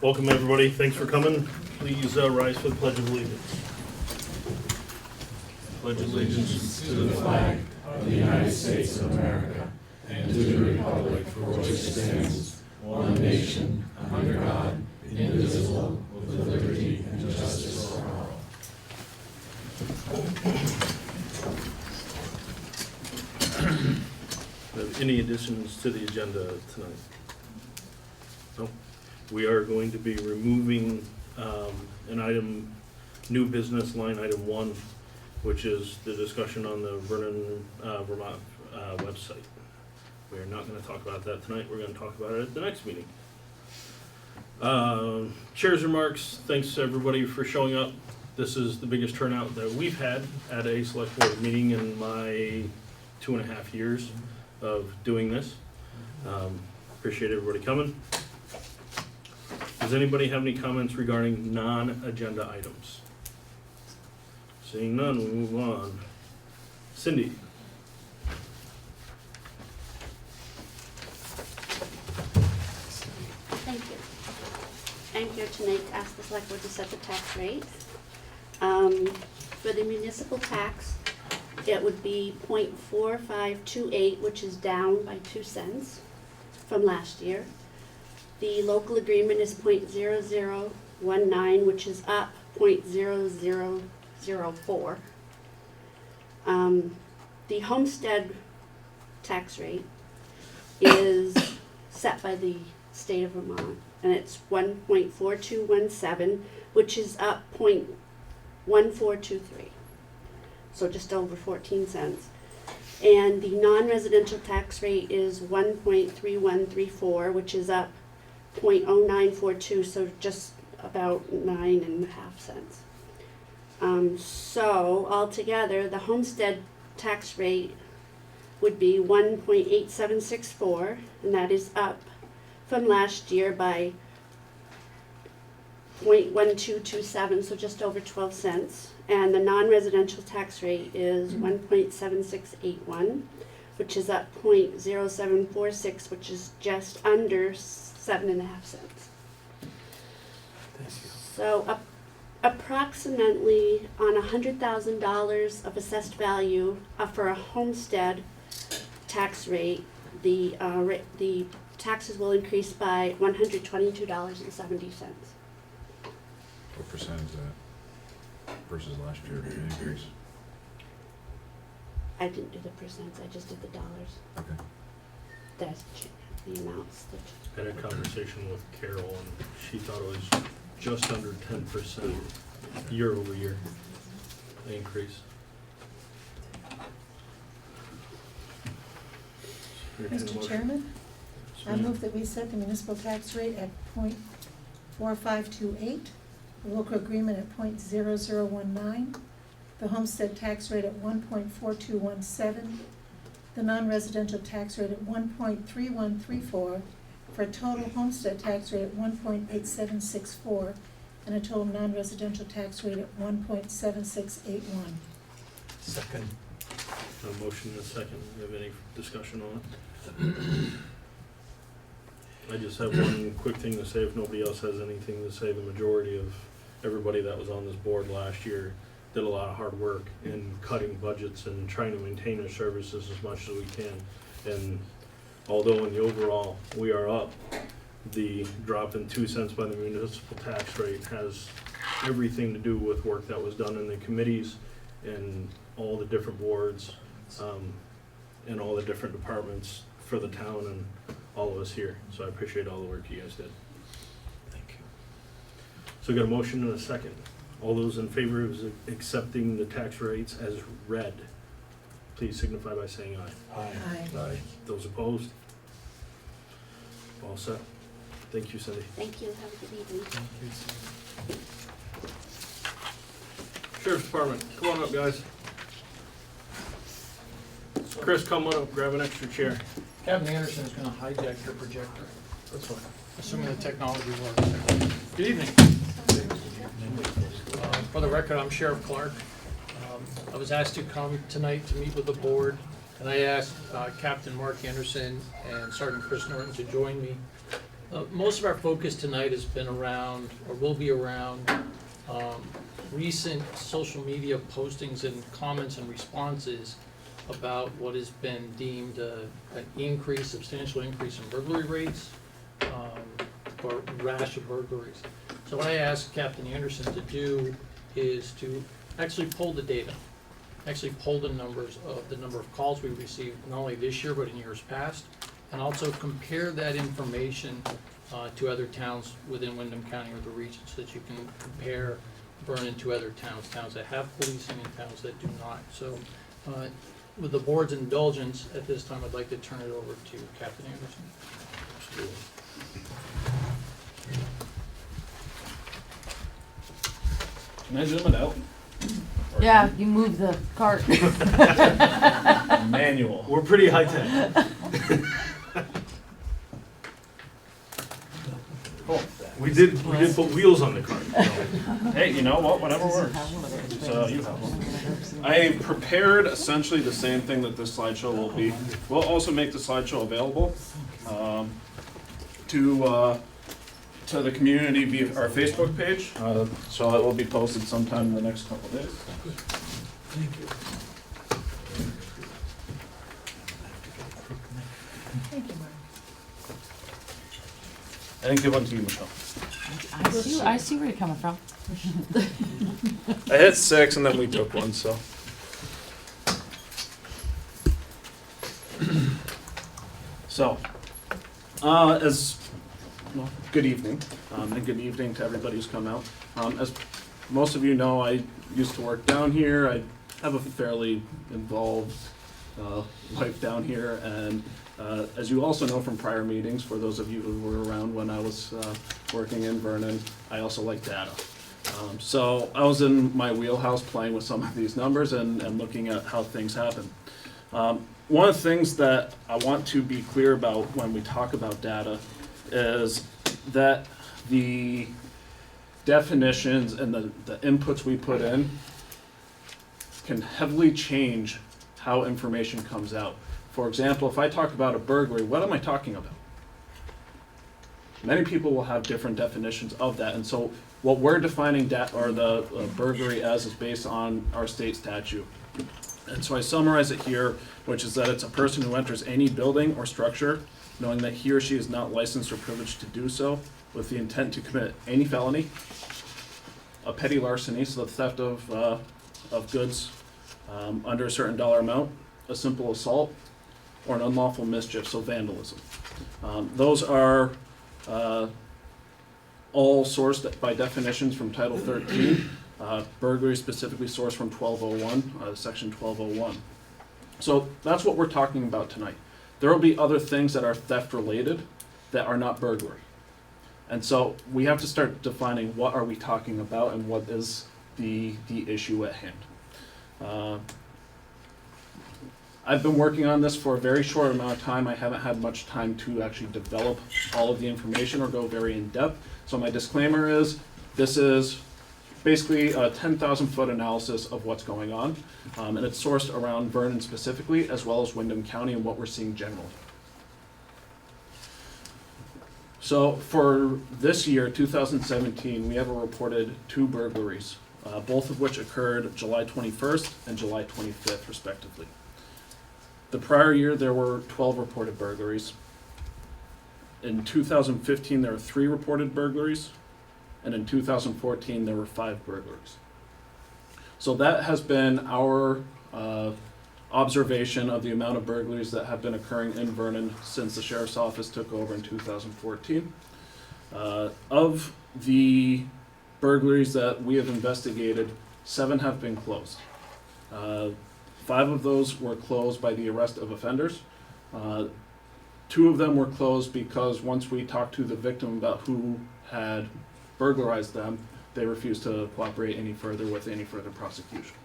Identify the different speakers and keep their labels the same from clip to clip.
Speaker 1: Welcome, everybody. Thanks for coming. Please rise for the Pledge of Allegiance. Pledge of allegiance
Speaker 2: to the flag of the United States of America and to the republic for which it stands, one nation, under God, indivisible, with liberty and justice for all.
Speaker 1: Any additions to the agenda tonight? No. We are going to be removing an item, new business line item 1, which is the discussion on the Vernon, Vermont website. We are not going to talk about that tonight. We're going to talk about it at the next meeting. Chair's remarks. Thanks everybody for showing up. This is the biggest turnout that we've had at a select board meeting in my 2.5 years of doing this. Appreciate everybody coming. Does anybody have any comments regarding non-agenda items? Seeing none, we move on. Cindy.
Speaker 3: Thank you. I'm here tonight to ask the select board to set the tax rate. For the municipal tax, it would be 0.4528, which is down by 2 cents from last year. The local agreement is 0.0019, which is up 0.0004. The homestead tax rate is set by the state of Vermont, and it's 1.4217, which is up 0.1423, so just over 14 cents. And the non-residential tax rate is 1.3134, which is up 0.0942, so just about 9.5 cents. So altogether, the homestead tax rate would be 1.8764, and that is up from last year by 0.1227, so just over 12 cents. And the non-residential tax rate is 1.7681, which is up 0.0746, which is just under 7.5 cents.
Speaker 1: Thank you.
Speaker 3: So approximately on $100,000 of assessed value for a homestead tax rate, the taxes will increase by $122.70.
Speaker 4: What percent is that versus last year, the increase?
Speaker 3: I didn't do the percents, I just did the dollars.
Speaker 4: Okay.
Speaker 3: That's the amounts.
Speaker 1: I had a conversation with Carol, and she thought it was just under 10% year over year increase.
Speaker 5: Mr. Chairman, I move that we set the municipal tax rate at 0.4528, the local agreement at 0.0019, the homestead tax rate at 1.4217, the non-residential tax rate at 1.3134, for a total homestead tax rate at 1.8764, and a total non-residential tax rate at 1.7681.
Speaker 2: Second.
Speaker 1: A motion and a second. Do you have any discussion on it? I just have one quick thing to say, if nobody else has anything to say. The majority of everybody that was on this board last year did a lot of hard work in cutting budgets and trying to maintain our services as much as we can. And although in the overall we are up, the drop in 2 cents by the municipal tax rate has everything to do with work that was done in the committees and all the different boards and all the different departments for the town and all of us here. So I appreciate all the work you guys did.
Speaker 2: Thank you.
Speaker 1: So we got a motion and a second. All those in favor of accepting the tax rates as read, please signify by saying aye.
Speaker 5: Aye.
Speaker 1: Aye. Those opposed? All set. Thank you, Cindy.
Speaker 3: Thank you, have a good evening.
Speaker 1: Sheriff's Department, come on up, guys. Chris, come on up, grab an extra chair.
Speaker 6: Captain Anderson is going to hijack your projector.
Speaker 1: That's fine.
Speaker 6: Assuming the technology works. Good evening. For the record, I'm Sheriff Clark. I was asked to come tonight to meet with the board, and I asked Captain Mark Anderson and Sergeant Chris Norton to join me Most of our focus tonight has been around, or will be around, recent social media postings and comments and responses about what has been deemed an substantial increase in burglary rates, or rash of burglaries. So what I asked Captain Anderson to do is to actually pull the data, actually pull the numbers of the number of calls we received, not only this year, but in years past, and also compare that information to other towns within Windham County or the region, so that you can compare Vernon to other towns, towns that have policing and towns that do not. So with the board's indulgence, at this time, I'd like to turn it over to Captain Anderson.
Speaker 1: Absolutely.
Speaker 7: Can I zoom it out? Or
Speaker 8: Yeah, you move the cart.
Speaker 7: Manual.
Speaker 1: We're pretty high tech.
Speaker 7: Cool.
Speaker 1: We did put wheels on the car.
Speaker 7: Hey, you know what? Whatever works. So you have one. I prepared essentially the same thing that this slideshow will be. We'll also make the slideshow available to the community via our Facebook page. So it will be posted sometime in the next couple of days.
Speaker 6: Thank you.
Speaker 5: Thank you, Mark.
Speaker 7: I didn't give one to you, Michelle.
Speaker 8: I see where you're coming from.
Speaker 7: I hit 6 and then we took one, so. So, good evening, and good evening to everybody who's come out. As most of you know, I used to work down here. I have a fairly involved life down here, and as you also know from prior meetings, for those of you who were around when I was working in Vernon, I also like data. So I was in my wheelhouse playing with some of these numbers and looking at how things happen. One of the things that I want to be clear about when we talk about data is that the definitions and the inputs we put in can heavily change how information comes out. For example, if I talk about a burglary, what am I talking about? Many people will have different definitions of that, and so what we're defining the burglary as is based on our state statute. And so I summarize it here, which is that it's a person who enters any building or structure knowing that he or she is not licensed or privileged to do so, with the intent to commit any felony, a petty larceny, so the theft of goods under a certain dollar amount, a simple assault, or an unlawful mischief, so vandalism. Those are all sourced by definitions from Title 13. Burglary specifically sourced from 1201, Section 1201. So that's what we're talking about tonight. There will be other things that are theft related that are not burglary. And so we have to start defining what are we talking about and what is the issue at hand. I've been working on this for a very short amount of time. I haven't had much time to actually develop all of the information or go very in depth. So my disclaimer is, this is basically a 10,000 foot analysis of what's going on. And it's sourced around Vernon specifically, as well as Windham County and what we're seeing generally. So for this year, 2017, we have reported 2 burglaries, both of which occurred July 21st and July 25th, respectively. The prior year, there were 12 reported burglaries. In 2015, there were 3 reported burglaries. And in 2014, there were 5 burglaries. So that has been our observation of the amount of burglaries that have been occurring in Vernon since the Sheriff's Office took over in 2014. Of the burglaries that we have investigated, 7 have been closed. 5 of those were closed by the arrest of offenders. 2 of them were closed because once we talked to the victim about who had burglarized them, they refused to cooperate any further with any further prosecution.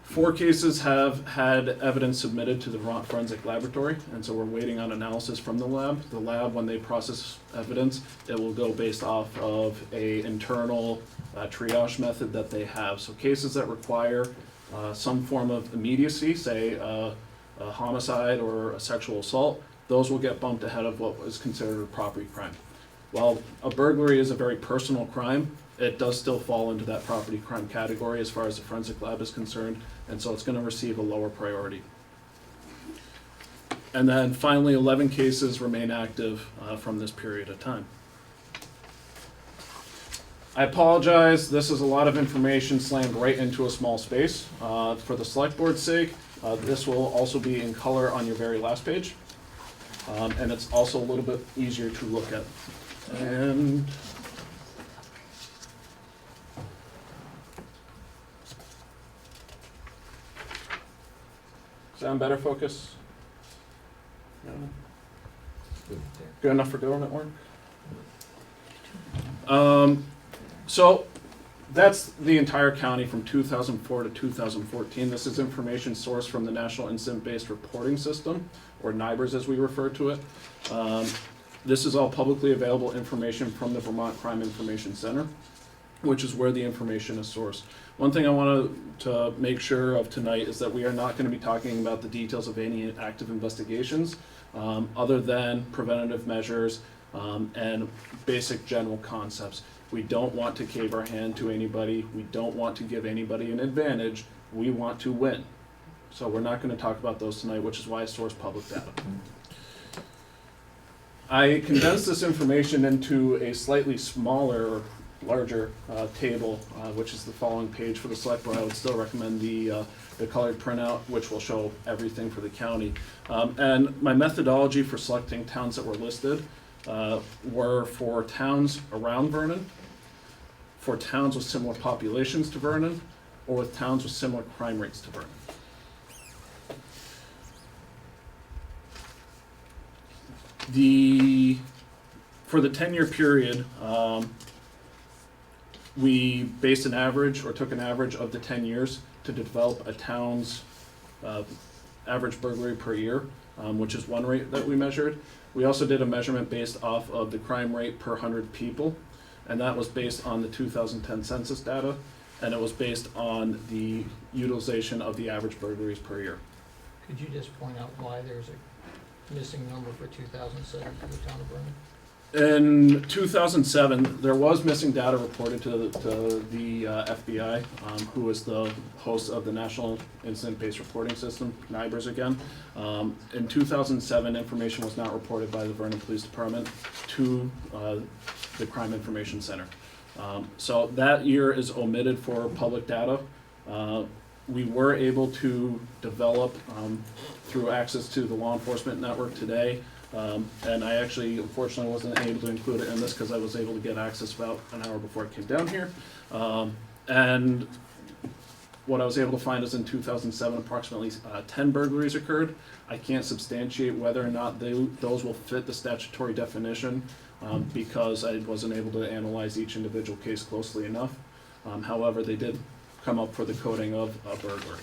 Speaker 7: 4 cases have had evidence submitted to the Vermont Forensic Laboratory, and so we're waiting on analysis from the lab. The lab, when they process evidence, it will go based off of an internal triage method that they have. So cases that require some form of immediacy, say a homicide or a sexual assault, those will get bumped ahead of what is considered a property crime. While a burglary is a very personal crime, it does still fall into that property crime category as far as the forensic lab is concerned, and so it's going to receive a lower priority. And then finally, 11 cases remain active from this period of time. I apologize, this is a lot of information slammed right into a small space. For the select board's sake, this will also be in color on your very last page. And it's also a little bit easier to look at. And sound better, focus? Good enough for government work? So that's the entire county from 2004 to 2014. This is information sourced from the National Incident-Based Reporting System, or NIBRS as we refer to it. This is all publicly available information from the Vermont Crime Information Center, which is where the information is sourced. One thing I want to make sure of tonight is that we are not going to be talking about the details of any active investigations, other than preventative measures and basic general concepts. We don't want to cave our hand to anybody. We don't want to give anybody an advantage. We want to win. So we're not going to talk about those tonight, which is why I source public data. I condensed this information into a slightly smaller or larger table, which is the following page for the select board. I would still recommend the colored printout, which will show everything for the county. And my methodology for selecting towns that were listed were for towns around Vernon, for towns with similar populations to Vernon, or with towns with similar crime rates to Vernon. For the 10-year period, we based an average, or took an average of the 10 years to develop a town's average burglary per year, which is one rate that we measured. We also did a measurement based off of the crime rate per 100 people, and that was based on the 2010 census data, and it was based on the utilization of the average burglaries per year.
Speaker 6: Could you just point out why there's a missing number for 2007 for the town of Vernon?
Speaker 7: In 2007, there was missing data reported to the FBI, who is the host of the National Incident-Based Reporting System, NIBRS again. In 2007, information was not reported by the Vernon Police Department to the Crime Information Center. So that year is omitted for public data. We were able to develop, through access to the law enforcement network today, and I actually, unfortunately, wasn't able to include it in this because I was able to get access about an hour before I came down here. And what I was able to find is in 2007, approximately 10 burglaries occurred. I can't substantiate whether or not those will fit the statutory definition because I wasn't able to analyze each individual case closely enough. However, they did come up for the coding of a burglary.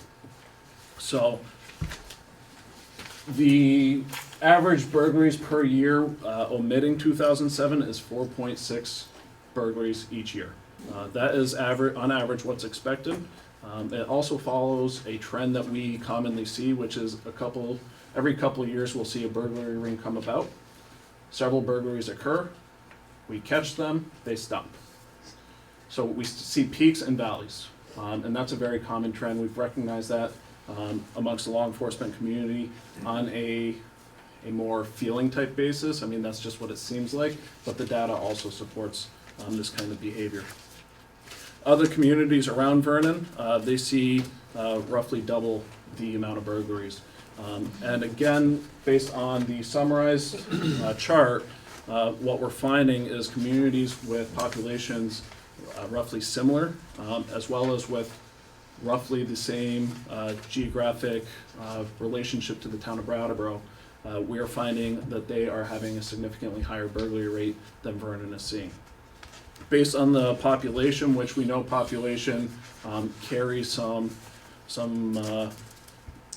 Speaker 7: So the average burglaries per year, omitting 2007, is 4.6 burglaries each year. That is on average what's expected. It also follows a trend that we commonly see, which is every couple of years we'll see a burglary ring come about. Several burglaries occur, we catch them, they stop. So we see peaks and valleys, and that's a very common trend. We've recognized that amongst the law enforcement community on a more feeling type basis. I mean, that's just what it seems like, but the data also supports this kind of behavior. Other communities around Vernon, they see roughly double the amount of burglaries. And again, based on the summarized chart, what we're finding is communities with populations roughly similar, as well as with roughly the same geographic relationship to the town of Brattleboro, we are finding that they are having a significantly higher burglary rate than Vernon is seeing. Based on the population, which we know population carries some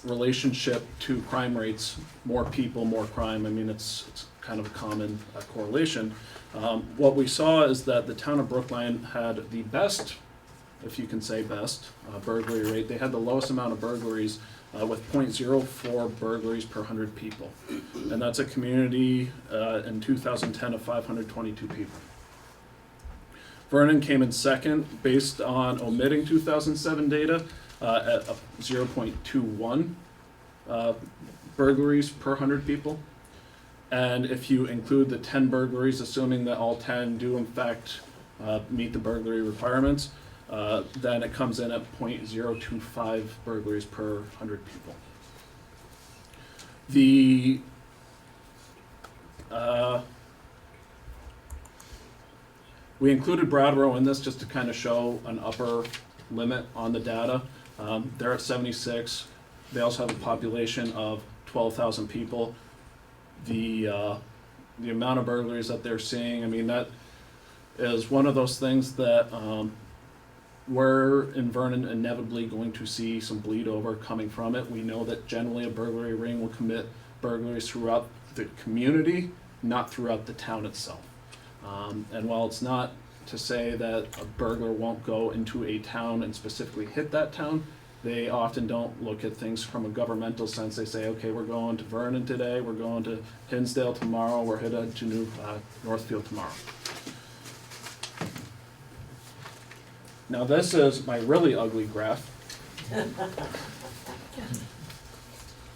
Speaker 7: relationship to crime rates, more people, more crime. I mean, it's kind of a common correlation. What we saw is that the town of Brookline had the best, if you can say best, burglary rate. They had the lowest amount of burglaries with 0.04 burglaries per 100 people. And that's a community in 2010 of 522 people. Vernon came in second based on omitting 2007 data at 0.21 burglaries per 100 people. And if you include the 10 burglaries, assuming that all 10 do in fact meet the burglary requirements, then it comes in at 0.025 burglaries per 100 people. We included Brattleboro in this just to kind of show an upper limit on the data. They're at 76. They also have a population of 12,000 people. The amount of burglaries that they're seeing, I mean, that is one of those things that we're in Vernon inevitably going to see some bleed over coming from it. We know that generally a burglary ring will commit burglaries throughout the community, not throughout the town itself. And while it's not to say that a burglar won't go into a town and specifically hit that town, they often don't look at things from a governmental sense. They say, okay, we're going to Vernon today, we're going to Hinsdale tomorrow, we're headed to Northfield tomorrow. Now this is my really ugly graph.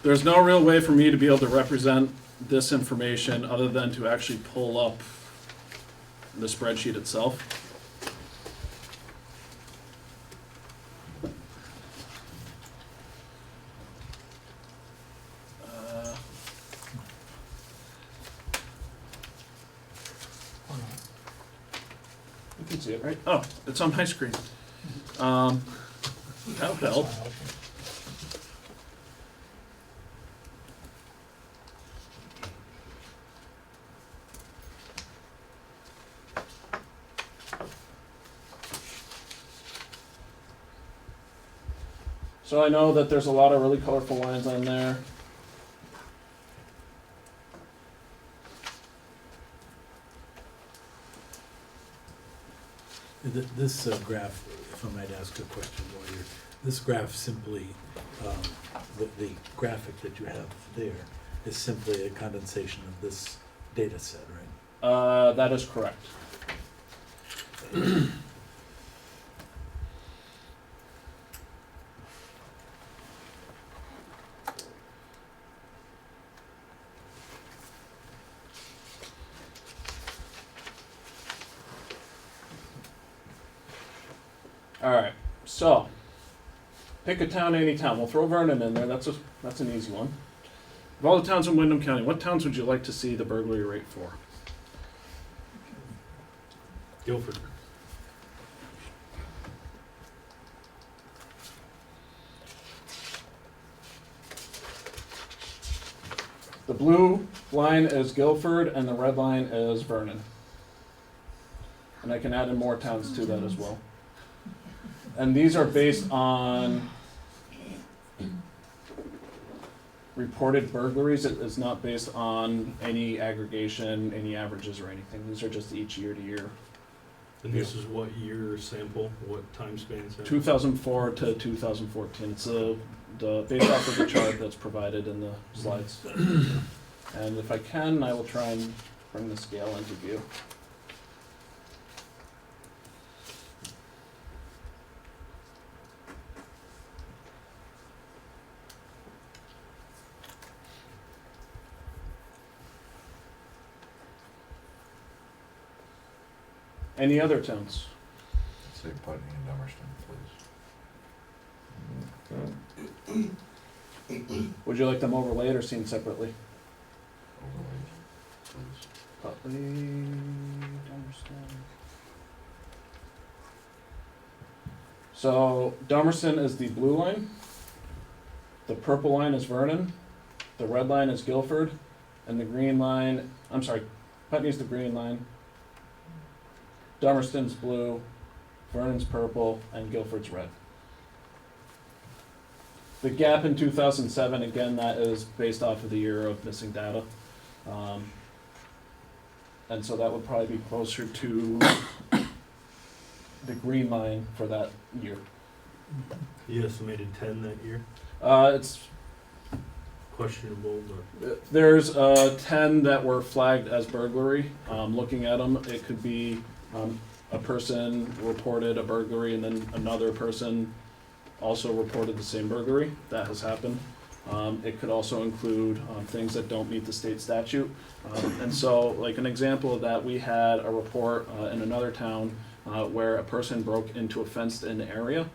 Speaker 7: There's no real way for me to be able to represent this information other than to actually pull up the spreadsheet itself. You can see it, right? Oh, it's on my screen. That'll help. So I know that there's a lot of really colorful lines on there.
Speaker 2: This graph, if I might ask a question while you're, this graph simply, the graphic that you have there is simply a condensation of this data set, right?
Speaker 7: That is correct. Alright, so pick a town, any town. We'll throw Vernon in there. That's an easy one. Of all the towns in Windham County, what towns would you like to see the burglary rate for?
Speaker 1: Guilford.
Speaker 7: The blue line is Guilford and the red line is Vernon. And I can add in more towns to that as well. And these are based on reported burglaries. It is not based on any aggregation, any averages or anything. These are just each year to year.
Speaker 1: And this is what year sample, what time span sample?
Speaker 7: 2004 to 2014. It's based off of the chart that's provided in the slides. And if I can, I will try and bring the scale into view. Any other towns?
Speaker 4: Say Putney and Dummerston, please.
Speaker 7: Would you like them overlaid or seen separately?
Speaker 4: Overlaid, please.
Speaker 7: Putney, Dummerston. So Dummerston is the blue line. The purple line is Vernon. The red line is Guilford. And the green line, I'm sorry, Putney's the green line. Dummerston's blue, Vernon's purple, and Guilford's red. The gap in 2007, again, that is based off of the year of missing data. And so that would probably be closer to the green line for that year.
Speaker 1: You estimated 10 that year?
Speaker 7: It's
Speaker 1: questionable, but
Speaker 7: There's 10 that were flagged as burglary. Looking at them, it could be a person reported a burglary and then another person also reported the same burglary. That has happened. It could also include things that don't meet the state statute. And so, like an example of that, we had a report in another town where a person broke into a fenced-in area,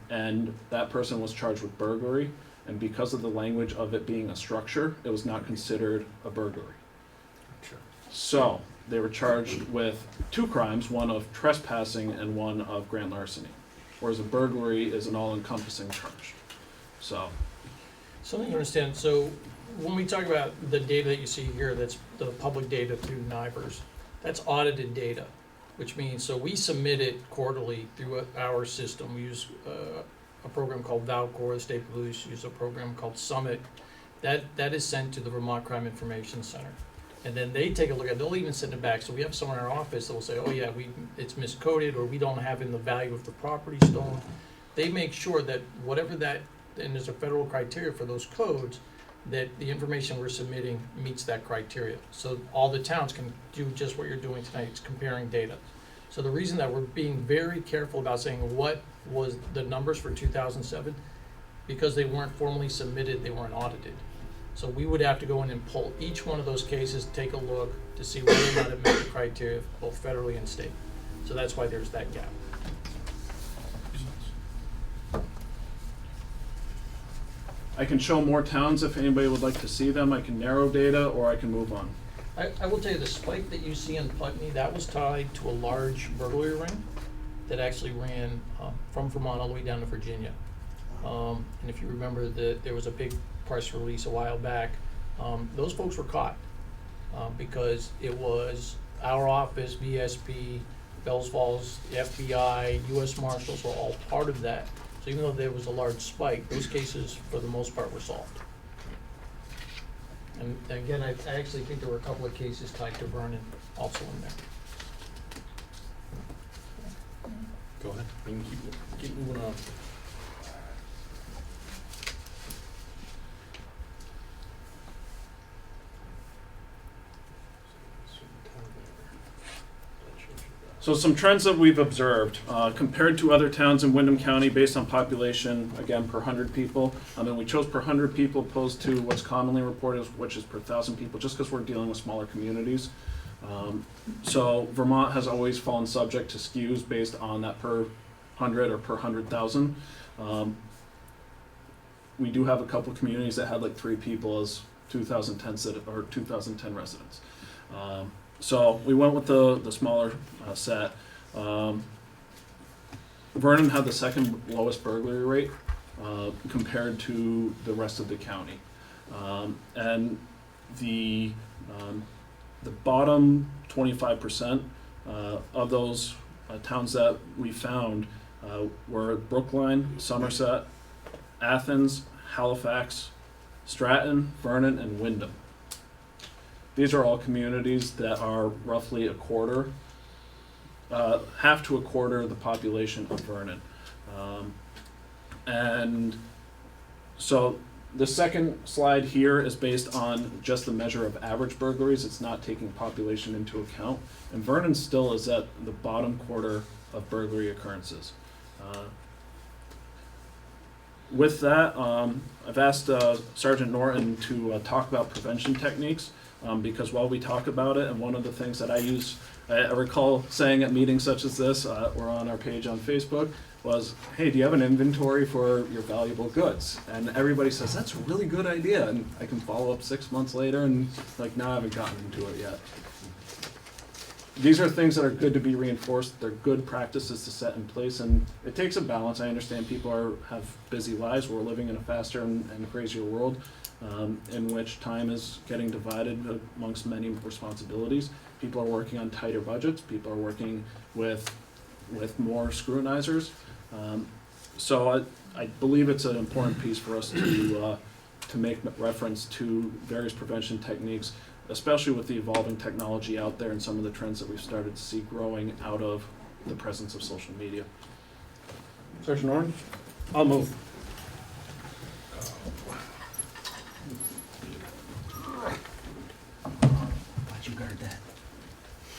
Speaker 7: and that person was charged with burglary. And because of the language of it being a structure, it was not considered a burglary. So they were charged with 2 crimes, one of trespassing and one of grand larceny, whereas a burglary is an all-encompassing charge. So.
Speaker 6: Something you understand, so when we talk about the data that you see here, that's the public data through NIBRS, that's audited data, which means, so we submit it quarterly through our system. We use a program called Valcor, the state police use a program called Summit. That is sent to the Vermont Crime Information Center. And then they take a look at it, they'll even send it back. So we have someone in our office that will say, oh yeah, it's miscoded, or we don't have in the value of the property stolen. They make sure that whatever that, and there's a federal criteria for those codes, that the information we're submitting meets that criteria. So all the towns can do just what you're doing tonight, it's comparing data. So the reason that we're being very careful about saying what was the numbers for 2007, because they weren't formally submitted, they weren't audited. So we would have to go in and pull each one of those cases, take a look to see whether or not it met the criteria, both federally and state. So that's why there's that gap.
Speaker 7: I can show more towns if anybody would like to see them. I can narrow data, or I can move on.
Speaker 6: I will tell you, the spike that you see in Putney, that was tied to a large burglary ring that actually ran from Vermont all the way down to Virginia. And if you remember, there was a big press release a while back. Those folks were caught because it was our office, VSP, Bells Falls, FBI, U.S. Marshals were all part of that. So even though there was a large spike, those cases, for the most part, were solved. And again, I actually think there were a couple of cases tied to Vernon also in there.
Speaker 1: go ahead. We can keep moving on.
Speaker 7: So some trends that we've observed, compared to other towns in Windham County based on population, again, per 100 people. And we chose per 100 people opposed to what's commonly reported, which is per 1,000 people, just because we're dealing with smaller communities. So Vermont has always fallen subject to skews based on that per 100 or per 100,000. We do have a couple communities that had like 3 people as 2010 residents. So we went with the smaller set. Vernon had the second lowest burglary rate compared to the rest of the county. And the bottom 25% of those towns that we found were Brookline, Somerset, Athens, Halifax, Stratton, Vernon, and Windham. These are all communities that are roughly a quarter, half to a quarter of the population of Vernon. And so the second slide here is based on just the measure of average burglaries. It's not taking population into account. And Vernon still is at the bottom quarter of burglary occurrences. With that, I've asked Sergeant Norton to talk about prevention techniques. Because while we talk about it, and one of the things that I recall saying at meetings such as this, or on our page on Facebook, was, hey, do you have an inventory for your valuable goods? And everybody says, that's a really good idea. And I can follow up 6 months later and like, no, I haven't gotten into it yet. These are things that are good to be reinforced. They're good practices to set in place, and it takes a balance. I understand people have busy lives. We're living in a faster and crazier world. In which time is getting divided amongst many responsibilities. People are working on tighter budgets. People are working with more scrutinizers. So I believe it's an important piece for us to make reference to various prevention techniques, especially with the evolving technology out there and some of the trends that we've started to see growing out of the presence of social media. Sergeant Norton?
Speaker 1: I'll move.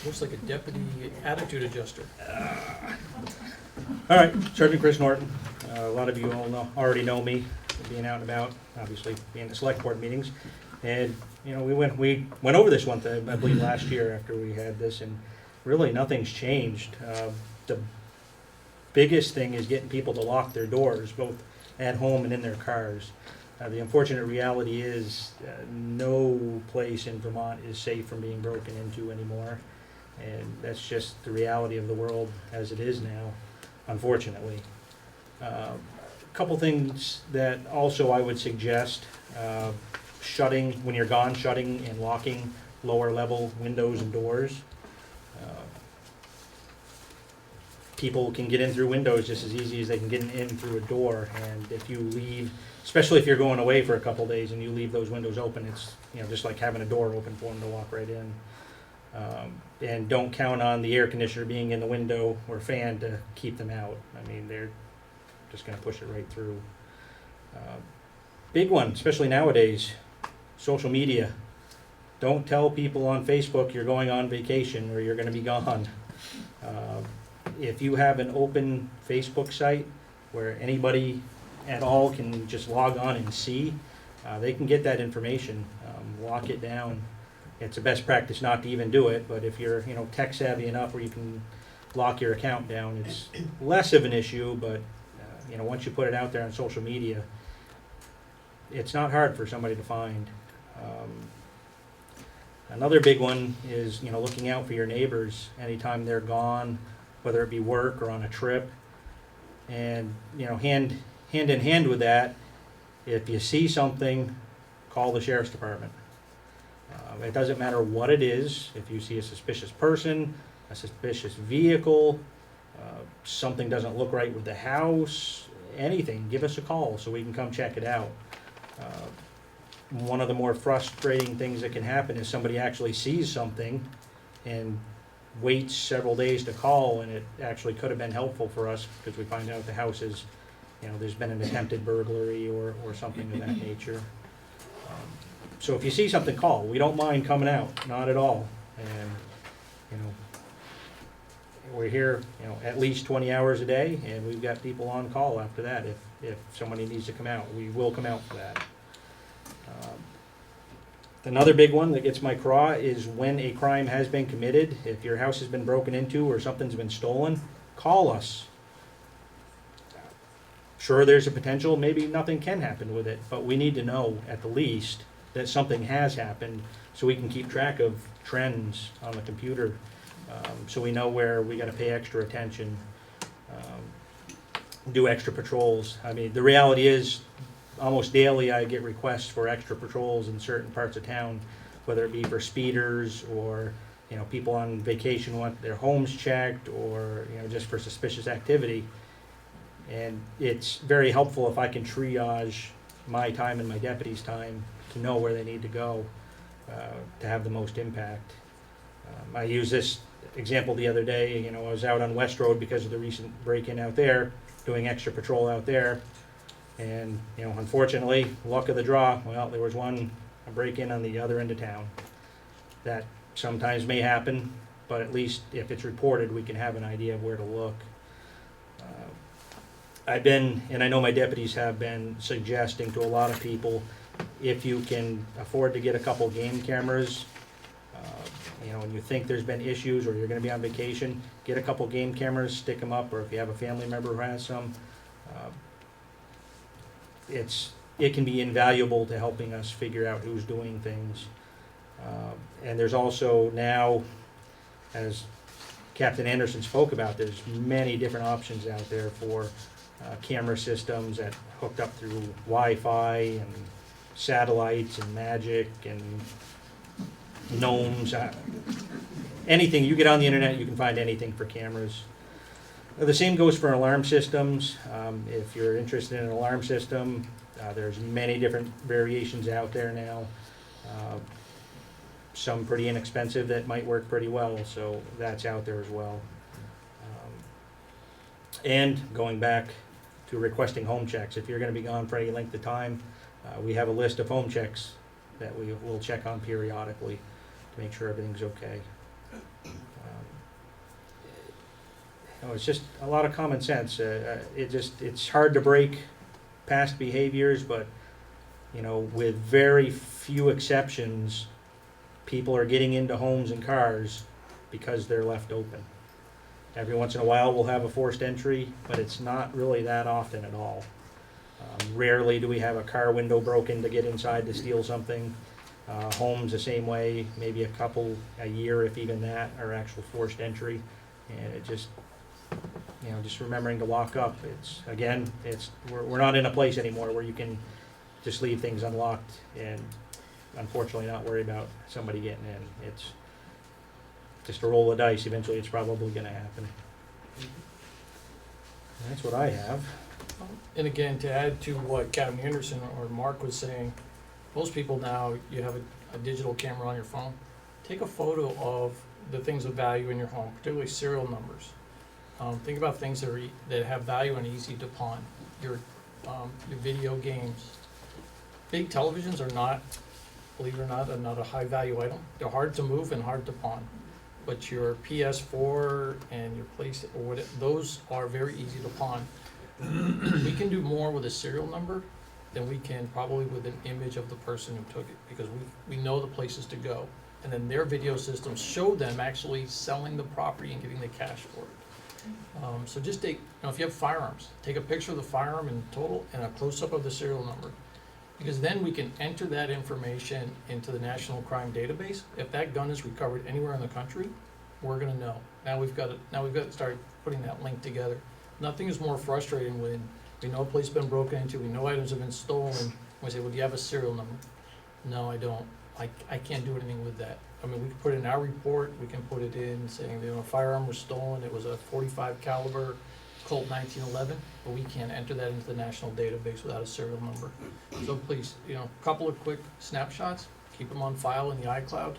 Speaker 6: Looks like a deputy attitude adjuster.
Speaker 9: All right, Sergeant Chris Norton. A lot of you all already know me, being out and about, obviously being at select board meetings. And, you know, we went over this one thing, I believe, last year after we had this, and really nothing's changed. The biggest thing is getting people to lock their doors, both at home and in their cars. The unfortunate reality is no place in Vermont is safe from being broken into anymore. And that's just the reality of the world as it is now, unfortunately. A couple things that also I would suggest, shutting, when you're gone, shutting and locking lower level windows and doors. People can get in through windows just as easy as they can get in through a door, and if you leave, especially if you're going away for a couple days and you leave those windows open, it's, you know, just like having a door open for them to walk right in. And don't count on the air conditioner being in the window or fan to keep them out. I mean, they're just gonna push it right through. Big one, especially nowadays, social media. Don't tell people on Facebook you're going on vacation or you're gonna be gone. If you have an open Facebook site where anybody at all can just log on and see, they can get that information, lock it down. It's a best practice not to even do it, but if you're, you know, tech savvy enough where you can lock your account down, it's less of an issue, but, you know, once you put it out there on social media, it's not hard for somebody to find. Another big one is, you know, looking out for your neighbors anytime they're gone, whether it be work or on a trip. And, you know, hand in hand with that, if you see something, call the sheriff's department. It doesn't matter what it is. If you see a suspicious person, a suspicious vehicle, something doesn't look right with the house, anything, give us a call so we can come check it out. One of the more frustrating things that can happen is somebody actually sees something and waits several days to call, and it actually could have been helpful for us because we find out the house is, you know, there's been an attempted burglary or something of that nature. So if you see something, call. We don't mind coming out, not at all. And, you know, we're here, you know, at least 20 hours a day, and we've got people on call after that. If somebody needs to come out, we will come out for that. Another big one that gets my craw is when a crime has been committed. If your house has been broken into or something's been stolen, call us. Sure, there's a potential, maybe nothing can happen with it, but we need to know at the least that something has happened so we can keep track of trends on the computer, so we know where we gotta pay extra attention, do extra patrols. I mean, the reality is, almost daily I get requests for extra patrols in certain parts of town, whether it be for speeders or, you know, people on vacation want their homes checked, or, you know, just for suspicious activity. And it's very helpful if I can triage my time and my deputy's time to know where they need to go to have the most impact. I used this example the other day. You know, I was out on West Road because of the recent break-in out there, doing extra patrol out there. And, you know, unfortunately, luck of the draw, well, there was a break-in on the other end of town. That sometimes may happen, but at least if it's reported, we can have an idea of where to look. I've been, and I know my deputies have been, suggesting to a lot of people, if you can afford to get a couple game cameras, you know, and you think there's been issues or you're gonna be on vacation, get a couple game cameras, stick them up, or if you have a family member who has some, it can be invaluable to helping us figure out who's doing things. And there's also now, as Captain Anderson spoke about, there's many different options out there for camera systems that hooked up through Wi-Fi and satellites and magic and gnomes. Anything, you get on the internet, you can find anything for cameras. The same goes for alarm systems. If you're interested in an alarm system, there's many different variations out there now. Some pretty inexpensive that might work pretty well, so that's out there as well. And going back to requesting home checks, if you're going to be gone for any length of time, we have a list of home checks that we will check on periodically to make sure everything's okay. it's just a lot of common sense. It's hard to break past behaviors, but, with very few exceptions, people are getting into homes and cars because they're left open. Every once in a while, we'll have a forced entry, but it's not really that often at all. Rarely do we have a car window broken to get inside to steal something. Homes the same way, maybe a couple a year, if even that, are actual forced entry. And it just, just remembering to lock up. We're not in a place anymore where you can just leave things unlocked and unfortunately not worry about somebody getting in. It's just a roll of dice. Eventually, it's probably going to happen. And that's what I have.
Speaker 6: And again, to add to what Captain Anderson or Mark was saying, most people now, you have a digital camera on your phone. Take a photo of the things of value in your home, particularly serial numbers. Think about things that have value and easy to pawn. Your video games. Big televisions are not, believe it or not, not a high value item. They're hard to move and hard to pawn. But your PS4 and your PlayStation, or whatever, those are very easy to pawn. We can do more with a serial number than we can probably with an image of the person who took it, because we know the places to go. And then their video systems show them actually selling the property and getting the cash for it. So just take, if you have firearms, take a picture of the firearm in total and a close-up of the serial number. Because then we can enter that information into the National Crime Database. If that gun is recovered anywhere in the country, we're gonna know. Now we've got to start putting that link together. Nothing is more frustrating when we know a place has been broken into, we know items have been stolen. We say, well, do you have a serial number? No, I don't. I can't do anything with that. I mean, we can put it in our report, we can put it in saying that a firearm was stolen, it was a .45 caliber Colt 1911, but we can't enter that into the national database without a serial number. So please, a couple of quick snapshots, keep them on file in the iCloud.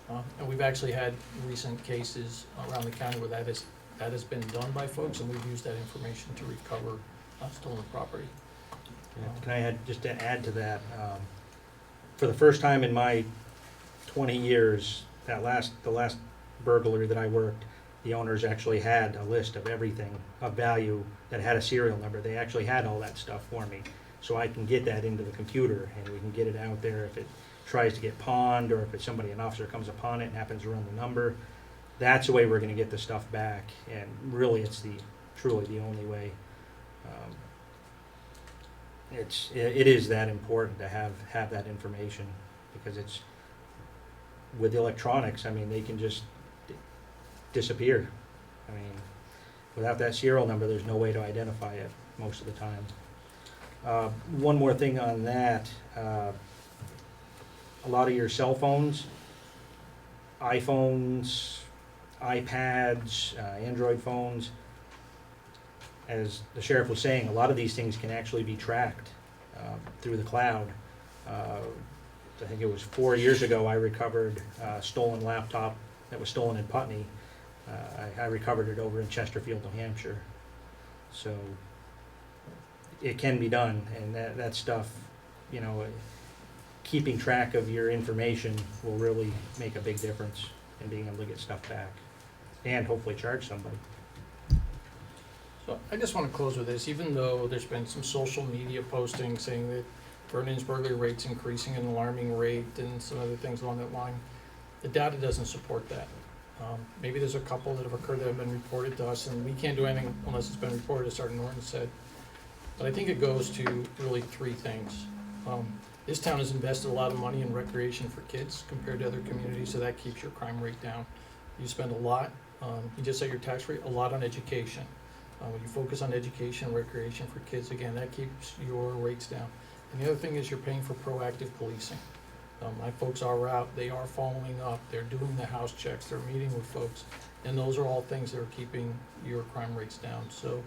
Speaker 6: And we've actually had recent cases around the county where that has been done by folks, and we've used that information to recover stolen property.
Speaker 9: Can I just add to that? For the first time in my 20 years, the last burglary that I worked, the owners actually had a list of everything of value that had a serial number. They actually had all that stuff for me. So I can get that into the computer and we can get it out there if it tries to get pawned, or if an officer comes upon it and happens to run the number. That's the way we're going to get the stuff back. And really, it's truly the only way. It is that important to have that information, because it's with electronics. I mean, they can just disappear. I mean, without that serial number, there's no way to identify it most of the time. One more thing on that. A lot of your cell phones, iPhones, iPads, Android phones, as the sheriff was saying, a lot of these things can actually be tracked through the cloud. I think it was 4 years ago I recovered a stolen laptop that was stolen in Putney. I recovered it over in Chesterfield, New Hampshire. So it can be done, and that stuff, keeping track of your information will really make a big difference in being able to get stuff back and hopefully charge somebody.
Speaker 6: So I just want to close with this. Even though there's been some social media postings saying that Vernon's burglary rate's increasing at an alarming rate and some other things along that line, the data doesn't support that. Maybe there's a couple that have occurred that have been reported to us, and we can't do anything unless it's been reported, as Sergeant Norton said. But I think it goes to really three things. This town has invested a lot of money in recreation for kids compared to other communities, so that keeps your crime rate down. You spend a lot, you just said your tax rate, a lot on education. When you focus on education and recreation for kids, again, that keeps your rates down. And the other thing is you're paying for proactive policing. My folks are out, they are following up, they're doing the house checks, they're meeting with folks, and those are all things that are keeping your crime rates down. So,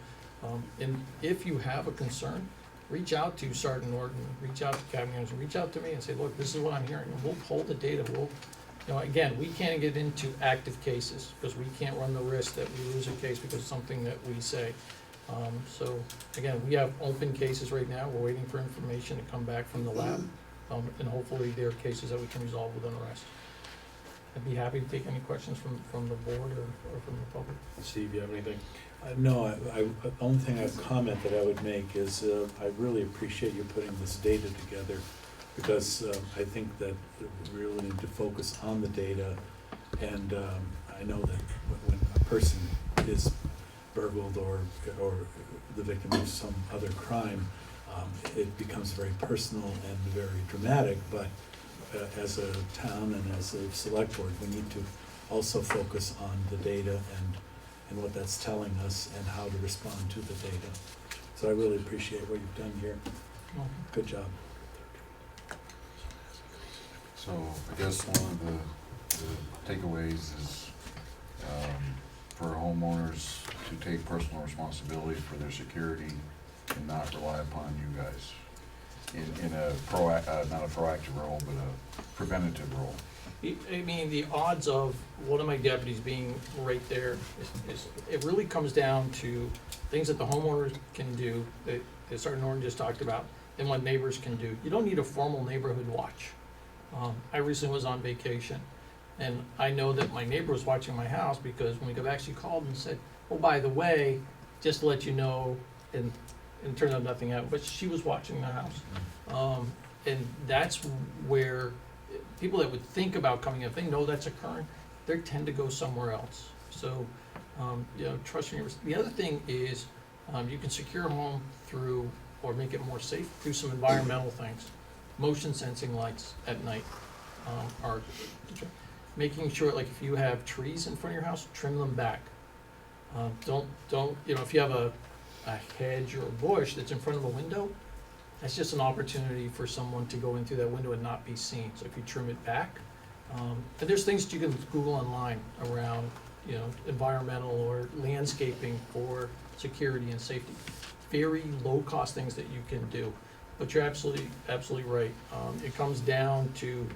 Speaker 6: and if you have a concern, reach out to Sergeant Norton, reach out to Captain Anderson, reach out to me and say, look, this is what I'm hearing, and we'll pull the data. Again, we can't get into active cases because we can't run the risk that we lose a case because of something that we say. So again, we have open cases right now. We're waiting for information to come back from the lab, and hopefully there are cases that we can resolve with an arrest. I'd be happy to take any questions from the board or from the public.
Speaker 1: Steve, you have anything?
Speaker 2: No, the only thing I'd comment that I would make is, I really appreciate you putting this data together, because I think that we really need to focus on the data, and I know that when a person is burgled or the victim of some other crime, it becomes very personal and very dramatic, but as a town and as a select board, we need to also focus on the data and what that's telling us and how to respond to the data. So I really appreciate what you've done here. Good job.
Speaker 4: So I guess one of the takeaways is for homeowners to take personal responsibility for their security and not rely upon you guys in a not a proactive role, but a preventative role.
Speaker 6: I mean, the odds of one of my deputies being right there is it really comes down to things that the homeowners can do, that Sergeant Norton just talked about, and what neighbors can do. You don't need a formal neighborhood watch. I recently was on vacation, and I know that my neighbor was watching my house because when we got back, she called and said, oh, by the way, just to let you know, and it turned out nothing happened, but she was watching the house. And that's where people that would think about coming in, if they know that's occurring, they tend to go somewhere else. So, trust your neighbors. The other thing is, you can secure a home through, or make it more safe, through some environmental things. Motion sensing lights at night are making sure, like if you have trees in front of your house, trim them back. Don't, if you have a hedge or a bush that's in front of a window, that's just an opportunity for someone to go in through that window and not be seen. So if you trim it back, and there's things that you can Google online around, environmental or landscaping for security and safety. Very low cost things that you can do. But you're absolutely right. It comes down to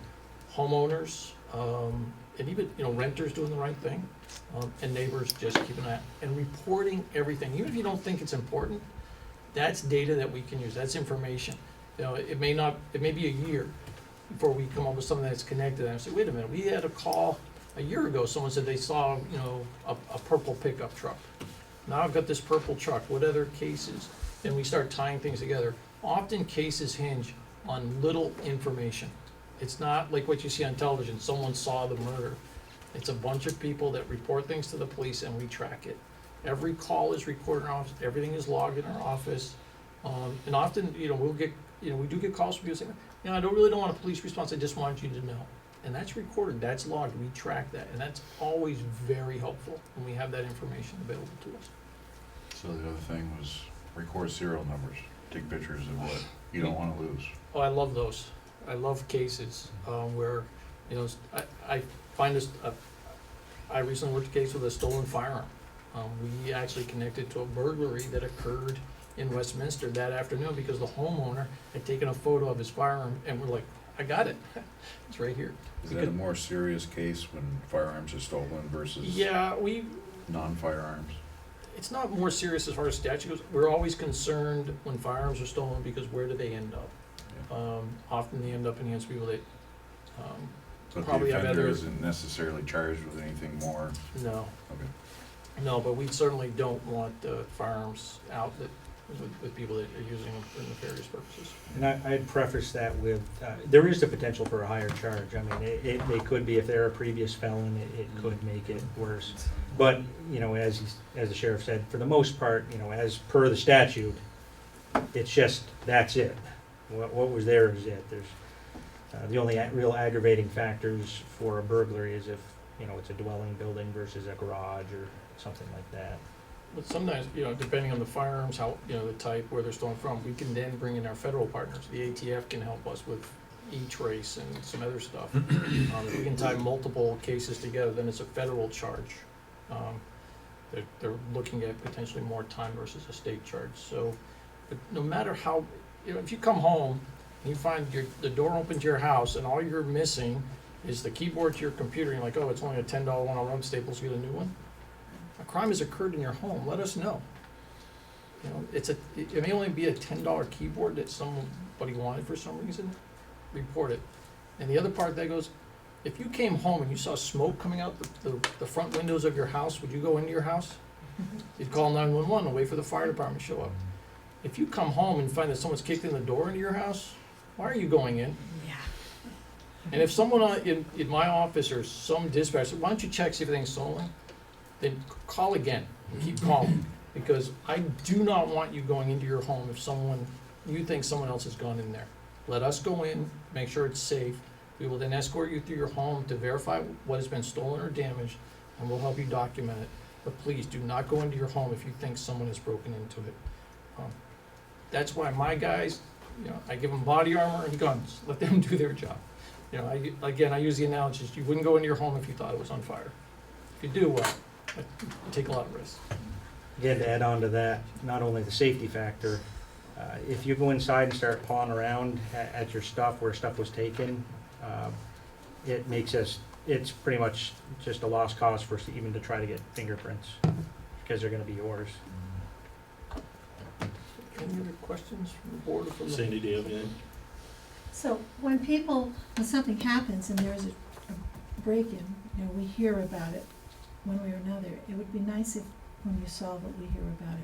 Speaker 6: homeowners, and even, renters doing the right thing, and neighbors just keeping that, and reporting everything. Even if you don't think it's important, that's data that we can use, that's information. It may be a year before we come up with something that's connected, and I say, wait a minute, we had a call a year ago, someone said they saw, a purple pickup truck. Now I've got this purple truck, what other cases? And we start tying things together. Often cases hinge on little information. It's not like what you see on television, someone saw the murder. It's a bunch of people that report things to the police and we track it. Every call is recorded in our office, everything is logged in our office. And often, we'll get, we do get calls from people saying, I really don't want a police response, I just wanted you to know. And that's recorded, that's logged, we track that, and that's always very helpful when we have that information available to us.
Speaker 4: So the other thing was record serial numbers, take pictures of what you don't want to lose.
Speaker 6: Oh, I love those. I love cases where, I find this, I recently worked a case with a stolen firearm. We actually connected to a burglary that occurred in Westminster that afternoon because the homeowner had taken a photo of his firearm, and we're like, I got it. It's right here.
Speaker 4: Is that a more serious case when firearms are stolen versus non-firearms?
Speaker 6: It's not more serious as far as statute goes. We're always concerned when firearms are stolen because where do they end up?
Speaker 4: Yeah.
Speaker 6: Often they end up in hands of people that
Speaker 4: So if
Speaker 6: probably
Speaker 4: the
Speaker 6: have
Speaker 4: offender
Speaker 6: other.
Speaker 4: isn't necessarily charged with anything more?
Speaker 6: No.
Speaker 4: Okay.
Speaker 6: No, but we certainly don't want firearms out with people that are using them for nefarious purposes.
Speaker 9: And I'd preface that with, there is the potential for a higher charge. I mean, it could be, if they're a previous felon, it could make it worse. But, as the sheriff said, for the most part, as per the statute, it's just, that's it. What was there is it. There's, the only real aggravating factors for a burglary is if, it's a dwelling building versus a garage or something like that.
Speaker 6: But sometimes, depending on the firearms, how, the type, where they're stolen from, we can then bring in our federal partners. The ATF can help us with E-Trace and some other stuff. If we can tie multiple cases together, then it's a federal charge. They're looking at potentially more time versus a state charge. So, but no matter how, if you come home and you find the door open to your house and all you're missing is the keyboard to your computer, and you're like, oh, it's only a $10 one, I'll run Staples, get a new one. A crime has occurred in your home, let us know. It may only be a $10 keyboard that somebody wanted for some reason, report it. And the other part that goes, If you came home and you saw smoke coming out the front windows of your house, would you go into your house? You'd call 911 and wait for the fire department to show up. If you come home and find that someone's kicked in the door into your house, why are you going in?
Speaker 8: Yeah.
Speaker 6: And if someone in my office or some dispatcher said, why don't you check see if everything's stolen? Then call again and keep calling. Because I do not want you going into your home if you think someone else has gone in there. Let us go in, make sure it's safe. We will then escort you through your home to verify what has been stolen or damaged, and we'll help you document it. But please do not go into your home if you think someone has broken into it. That's why my guys, I give them body armor and guns. Let them do their job. I use the analogy, you wouldn't go into your home if you thought it was on fire. If you do, well, you take a lot of risks.
Speaker 9: Again, to add on to that, not only the safety factor, if you go inside and start pawing around at your stuff where stuff was taken, it's pretty much just a lost cause for us even to try to get fingerprints, because they're gonna be yours.
Speaker 6: Any other questions from the board or from the?
Speaker 1: Sandy, do you have anything?
Speaker 5: So when something happens and there's a break-in, we hear about it one way or another. It would be nice if when you solve it, we hear about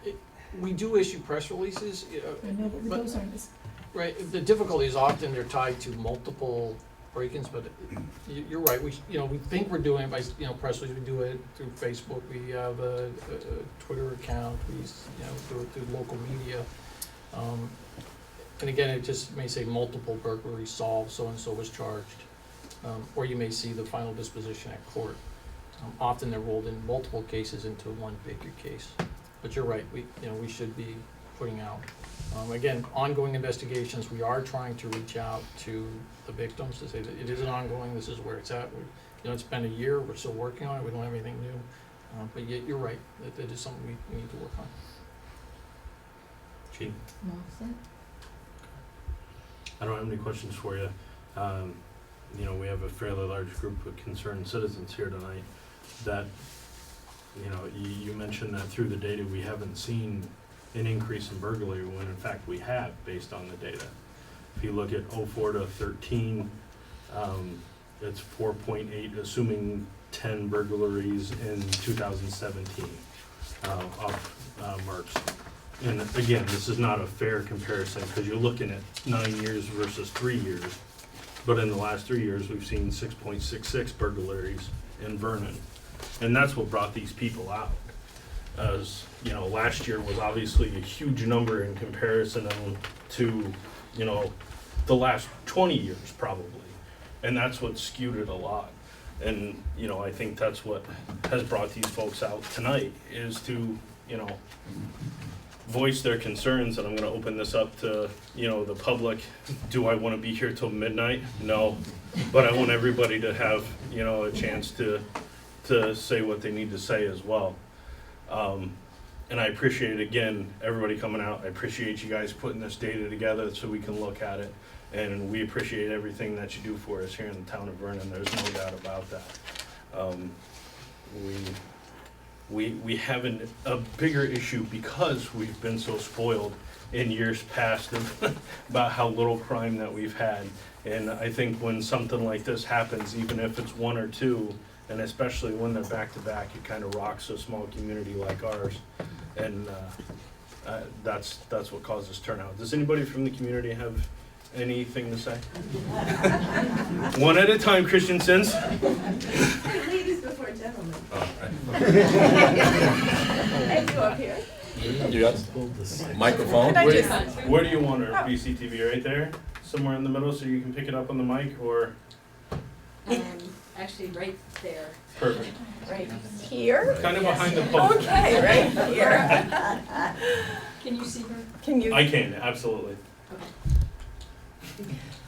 Speaker 5: it.
Speaker 6: We do issue press releases.
Speaker 5: I know, but those aren't,
Speaker 6: Right, the difficulty is often they're tied to multiple break-ins, but you're right, we think we're doing it by, press release, we do it through Facebook, we have a Twitter account, we, do it through local media. And again, it just may say multiple burglaries solved, so-and-so was charged. Or you may see the final disposition at court. Often they're rolled in multiple cases into one bigger case. But you're right, we should be putting out. Again, ongoing investigations, we are trying to reach out to the victims to say that it is an ongoing, this is where it's at. It's been a year, we're still working on it, we don't have anything new. But yet, you're right, that is something we need to work on.
Speaker 1: Gene?
Speaker 8: Well said.
Speaker 1: I don't have any questions for you. We have a fairly large group of concerned citizens here tonight that, you mentioned that through the data, we haven't seen an increase in burglary when in fact we have based on the data. If you look at 04 to 13, it's 4.8, assuming 10 burglaries in 2017, marks. And again, this is not a fair comparison because you're looking at 9 years versus 3 years. But in the last 3 years, we've seen 6.66 burglaries in Vernon. And that's what brought these people out. As, last year was obviously a huge number in comparison to, the last 20 years probably. And that's what skewed it a lot. And, I think that's what has brought these folks out tonight is to, voice their concerns. And I'm gonna open this up to, the public. Do I wanna be here till midnight? No. But I want everybody to have, a chance to say what they need to say as well. And I appreciate, again, everybody coming out. I appreciate you guys putting this data together so we can look at it. And we appreciate everything that you do for us here in the town of Vernon. There's no doubt about that. We have a bigger issue because we've been so spoiled in years past about how little crime that we've had. And I think when something like this happens, even if it's one or two, and especially when they're back to back, it kind of rocks a small community like ours. And that's what causes turnout. Does anybody from the community have anything to say? One at a time, Christiansens.
Speaker 10: Ladies before gentlemen.
Speaker 1: Oh,
Speaker 10: And you up here.
Speaker 2: You got microphone?
Speaker 1: Where do you want her? BCTV right there? Somewhere in the middle so you can pick it up on the mic, or?
Speaker 10: Actually, right there.
Speaker 1: Perfect.
Speaker 10: Right here?
Speaker 1: Kind of behind the post.
Speaker 10: Okay, right here. Can you see her? Can you?
Speaker 1: I can, absolutely.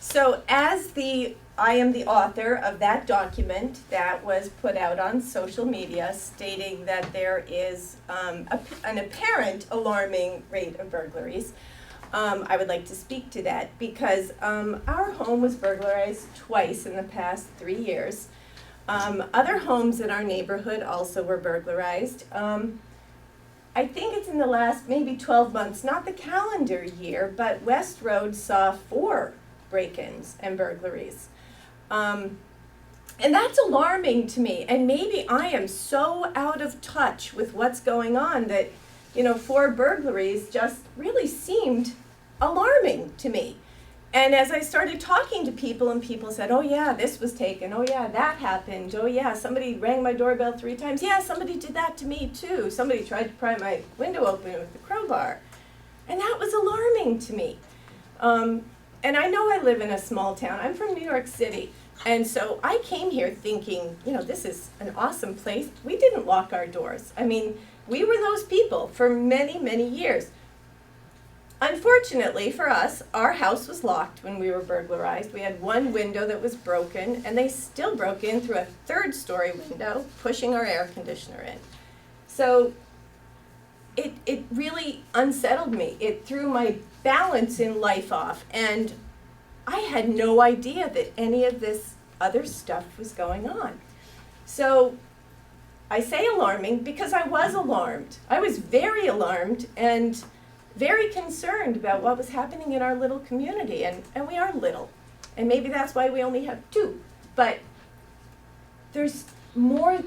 Speaker 10: So I am the author of that document that was put out on social media stating that there is an apparent alarming rate of burglaries. I would like to speak to that because our home was burglarized twice in the past 3 years. Other homes in our neighborhood also were burglarized. I think it's in the last maybe 12 months, not the calendar year, but West Road saw 4 break-ins and burglaries. And that's alarming to me. And maybe I am so out of touch with what's going on that, 4 burglaries just really seemed alarming to me. And as I started talking to people, and people said, oh yeah, this was taken, oh yeah, that happened, oh yeah, somebody rang my doorbell 3 times, yeah, somebody did that to me too. Somebody tried to pry my window open with a crowbar. And that was alarming to me. And I know I live in a small town. I'm from New York City. And so I came here thinking, this is an awesome place. We didn't lock our doors. I mean, we were those people for many, many years. Unfortunately for us, our house was locked when we were burglarized. We had 1 window that was broken, and they still broke in through a 3rd-story window, pushing our air conditioner in. So it really unsettled me. It threw my balance in life off, and I had no idea that any of this other stuff was going on. So I say alarming because I was alarmed. I was very alarmed and very concerned about what was happening in our little community, and we are little, and maybe that's why we only have 2. But there's more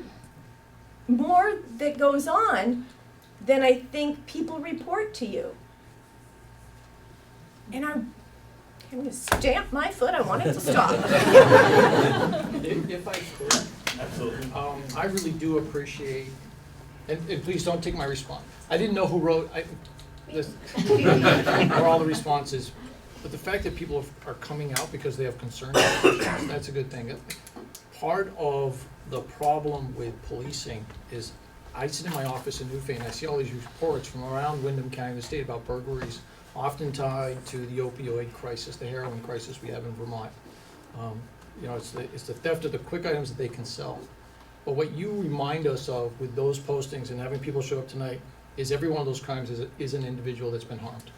Speaker 10: that goes on than I think people report to you. And I'm going to stamp my foot. I want it to stop.
Speaker 6: If I could,
Speaker 1: Absolutely.
Speaker 6: I really do appreciate, and please don't take my response. I didn't know who wrote this, or all the responses, but the fact that people are coming out because they have concerns, that's a good thing. Part of the problem with policing is I sit in my office in Newfane and I see all these reports from around Windham County, the state, about burglaries, often tied to the opioid crisis, the heroin crisis we have in Vermont. It's the theft of the quick items that they can sell. But what you remind us of with those postings and having people show up tonight is every one of those crimes is an individual that's been harmed.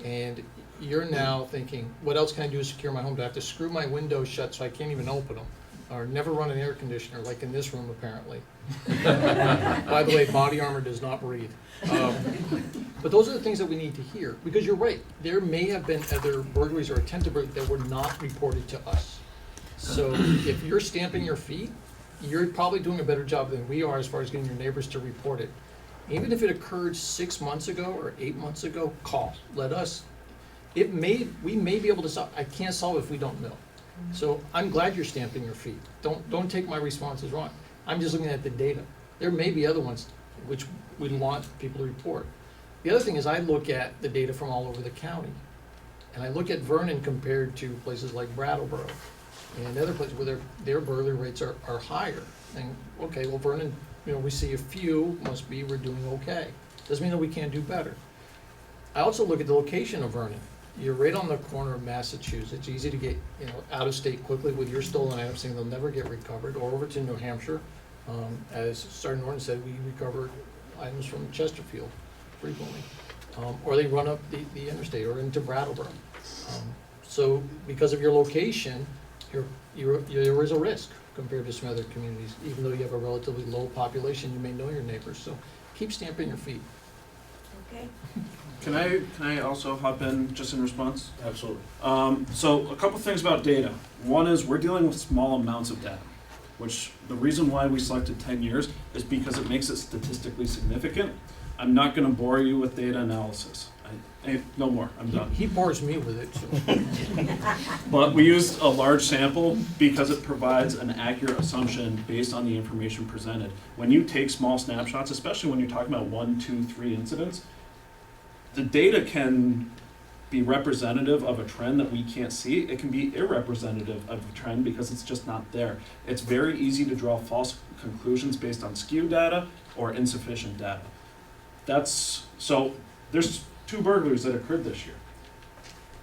Speaker 6: And you're now thinking, what else can I do to secure my home? Do I have to screw my windows shut so I can't even open them? Or never run an air conditioner, like in this room apparently. By the way, body armor does not breathe. But those are the things that we need to hear, because you're right, there may have been other burglaries or attempted burglaries that were not reported to us. So if you're stamping your feet, you're probably doing a better job than we are as far as getting your neighbors to report it. Even if it occurred 6 months ago or 8 months ago, call, let us. We may be able to solve. I can't solve it if we don't know. So I'm glad you're stamping your feet. Don't take my responses wrong. I'm just looking at the data. There may be other ones which we want people to report. The other thing is I look at the data from all over the county, and I look at Vernon compared to places like Brattleboro and other places where their burglary rates are higher. And okay, well Vernon, we see a few, must be we're doing okay. Doesn't mean that we can't do better. I also look at the location of Vernon. You're right on the corner of Massachusetts. It's easy to get out of state quickly with your stolen items, saying they'll never get recovered. Or over to New Hampshire, as Sergeant Norton said, we recover items from Chesterfield frequently, or they run up the interstate or into Brattleboro. So because of your location, there is a risk compared to some other communities. Even though you have a relatively low population, you may know your neighbors. So keep stamping your feet.
Speaker 10: Okay.
Speaker 7: Can I also hop in just in response?
Speaker 1: Absolutely.
Speaker 7: So a couple things about data. One is we're dealing with small amounts of data, which the reason why we selected 10 years is because it makes it statistically significant. I'm not going to bore you with data analysis. No more. I'm done.
Speaker 6: He bores me with it. So.
Speaker 7: But we used a large sample because it provides an accurate assumption based on the information presented. When you take small snapshots, especially when you're talking about 1, 2, 3 incidents, the data can be representative of a trend that we can't see. It can be irrepresentative of a trend because it's just not there. It's very easy to draw false conclusions based on skew data or insufficient data. So there's 2 burglaries that occurred this year.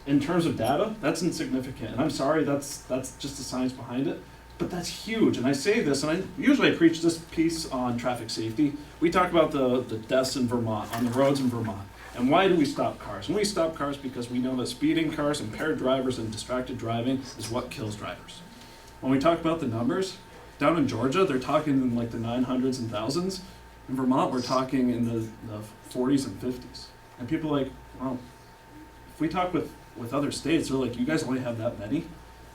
Speaker 7: In terms of data, that's insignificant. And I'm sorry, that's just the science behind it. But that's huge. And I say this, and I preach this piece on traffic safety. We talk about the deaths in Vermont, on the roads in Vermont. And why do we stop cars? And we stop cars because we know that speeding cars, impaired drivers, and distracted driving is what kills drivers. When we talk about the numbers, down in Georgia, they're talking in like the 900s and thousands. In Vermont, we're talking in the 40s and 50s. And people are like, well, if we talk with with other states, they're like, you guys only have that many?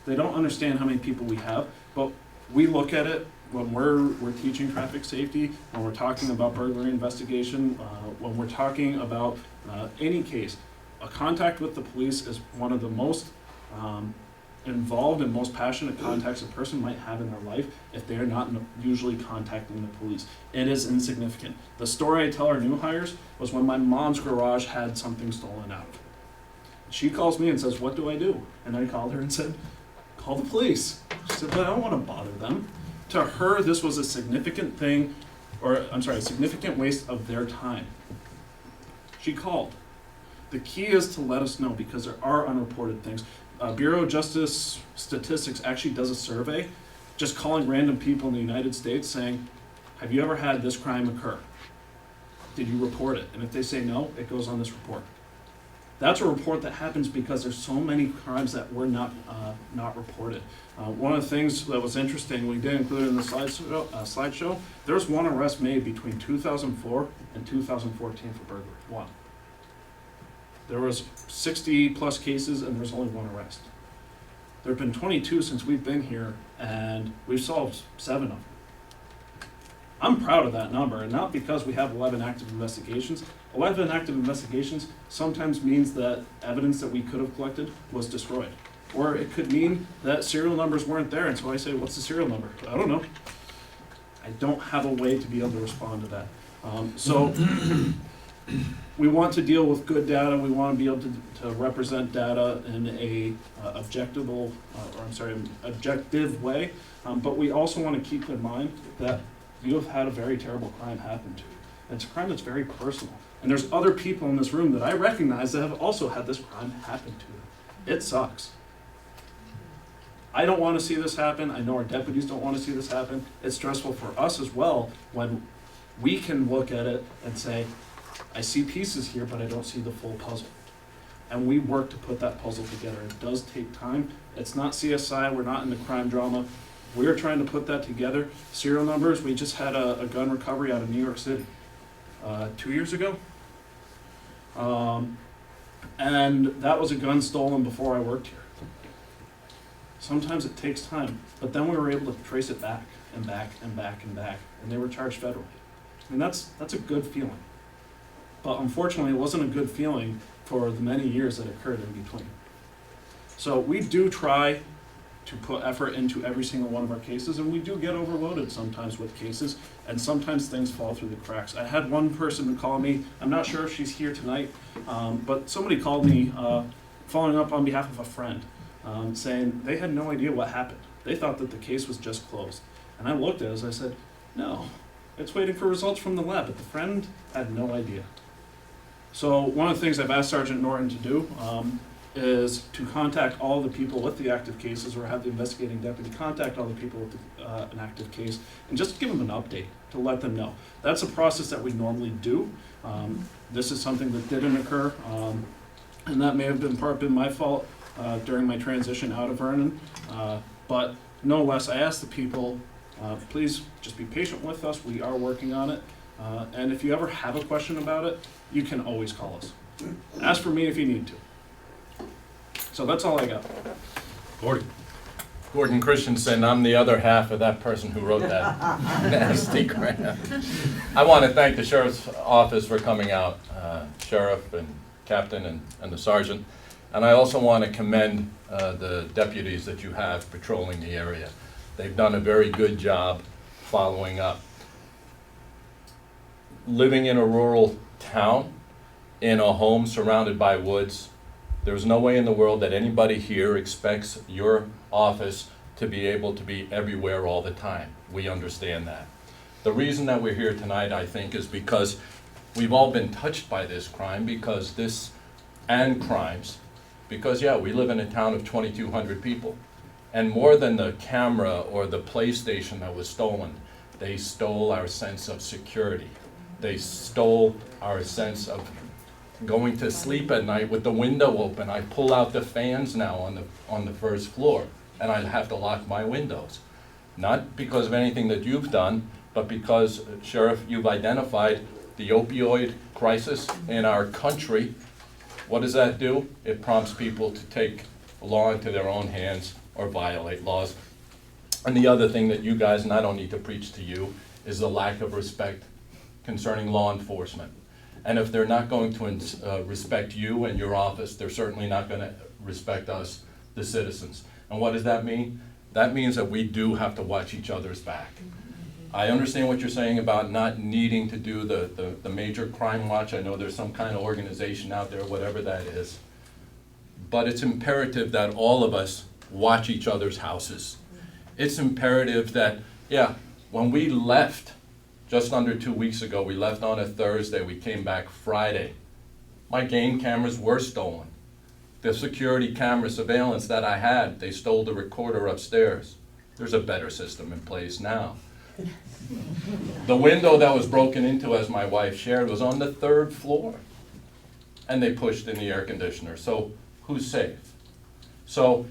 Speaker 7: They don't understand how many people we have, but we look at it when we're teaching traffic safety, when we're talking about burglary investigation, when we're talking about any case. A contact with the police is one of the most involved and most passionate contacts a person might have in their life if they are not usually contacting the police. It is insignificant. The story I tell our new hires was when my mom's garage had something stolen out of it. She calls me and says, what do I do? And I called her and said, call the police. She said, but I don't want to bother them. To her, this was a significant thing, a significant waste of their time. She called. The key is to let us know, because there are unreported things. Bureau of Justice Statistics actually does a survey, just calling random people in the United States saying, have you ever had this crime occur? Did you report it? And if they say no, it goes on this report. That's a report that happens because there's so many crimes that were not reported. One of the things that was interesting, we did include in the slideshow, there was one arrest made between 2004 and 2014 for burglary, one. There was 60 plus cases and there's only one arrest. There have been 22 since we've been here and we've solved 7 of them. I'm proud of that number, and not because we have 11 active investigations. 11 active investigations sometimes means that evidence that we could have collected was destroyed. Or it could mean that serial numbers weren't there, and so I say, what's the serial number? I don't know. I don't have a way to be able to respond to that. So we want to deal with good data. We want to be able to represent data in a objective way. But we also want to keep in mind that you have had a very terrible crime happen to you. And it's a crime that's very personal. And there's other people in this room that I recognize that have also had this crime happen to them. It sucks. I don't want to see this happen. I know our deputies don't want to see this happen. It's stressful for us as well when we can look at it and say, I see pieces here, but I don't see the full puzzle. And we work to put that puzzle together. It does take time. It's not CSI. We're not in the crime drama. We're trying to put that together. Serial numbers, we just had a gun recovery out of New York City 2 years ago. And that was a gun stolen before I worked here. Sometimes it takes time, but then we were able to trace it back and back and back and back, and they were charged federally. And that's a good feeling. But unfortunately, it wasn't a good feeling for the many years that occurred in between. So we do try to put effort into every single one of our cases, and we do get overloaded sometimes with cases, and sometimes things fall through the cracks. I had one person call me, I'm not sure if she's here tonight, but somebody called me following up on behalf of a friend, saying they had no idea what happened. They thought that the case was just closed. And I looked at it as I said, no, it's waiting for results from the lab, but the friend had no idea. So one of the things I've asked Sergeant Norton to do is to contact all the people with the active cases, or have the investigating deputy contact all the people with an active case, and just give them an update to let them know. That's a process that we normally do. This is something that didn't occur, and that may have been my fault during my transition out of Vernon. But no less, I asked the people, please just be patient with us. We are working on it. And if you ever have a question about it, you can always call us. Ask for me if you need to. So that's all I got.
Speaker 2: Gordon Christensen, I'm the other half of that person who wrote that nasty grant. I want to thank the Sheriff's Office for coming out, Sheriff and Captain and the Sergeant. And I also want to commend the deputies that you have patrolling the area. They've done a very good job following up. Living in a rural town, in a home surrounded by woods, there's no way in the world that anybody here expects your office to be able to be everywhere all the time. We understand that. The reason that we're here tonight, I think, is because we've all been touched by this crime, and crimes, because yeah, we live in a town of 2,200 people. And more than the camera or the PlayStation that was stolen, they stole our sense of security. They stole our sense of going to sleep at night with the window open. I pull out the fans now on the first floor, and I have to lock my windows. Not because of anything that you've done, but because, Sheriff, you've identified the opioid crisis in our country
Speaker 11: What does that do? It prompts people to take the law into their own hands or violate laws. And the other thing that you guys, and I don't need to preach to you, is the lack of respect concerning law enforcement. And if they're not going to respect you and your office, they're certainly not going to respect us, the citizens. And what does that mean? That means that we do have to watch each other's back. I understand what you're saying about not needing to do the major crime watch. I know there's some kind of organization out there, whatever that is. But it's imperative that all of us watch each other's houses. It's imperative that, yeah, when we left just under 2 weeks ago, we left on a Thursday, we came back Friday. My game cameras were stolen. The security camera surveillance that I had, they stole the recorder upstairs. There's a better system in place now. The window that was broken into, as my wife shared, was on the 3rd floor. And they pushed in the air conditioner. So who's safe? So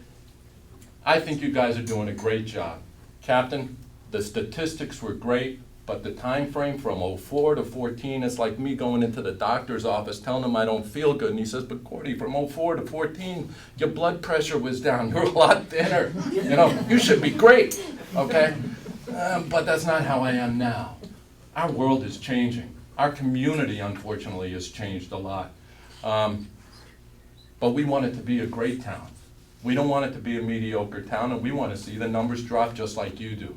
Speaker 11: I think you guys are doing a great job. Captain, the statistics were great, but the time frame from 04 to 14 is like me going into the doctor's office telling him I don't feel good. And he says, but Cordy, from 04 to 14, your blood pressure was down. You're a lot thinner. You know, you should be great, okay? But that's not how I am now. Our world is changing. Our community, unfortunately, has changed a lot. But we want it to be a great town. We don't want it to be a mediocre town, and we want to see the numbers drop just like you do.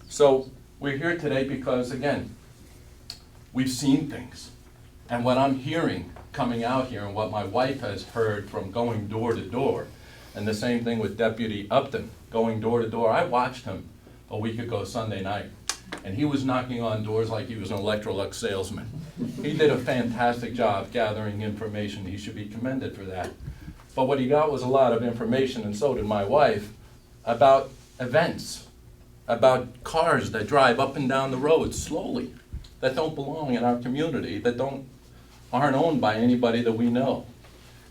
Speaker 11: So we're here today because, again, we've seen things. And what I'm hearing coming out here and what my wife has heard from going door to door, and the same thing with Deputy Upton, going door to door. I watched him a week ago Sunday night, and he was knocking on doors like he was an Electrolux salesman. He did a fantastic job gathering information. He should be commended for that. But what he got was a lot of information, and so did my wife, about events, about cars that drive up and down the road slowly, that don't belong in our community, that aren't owned by anybody that we know.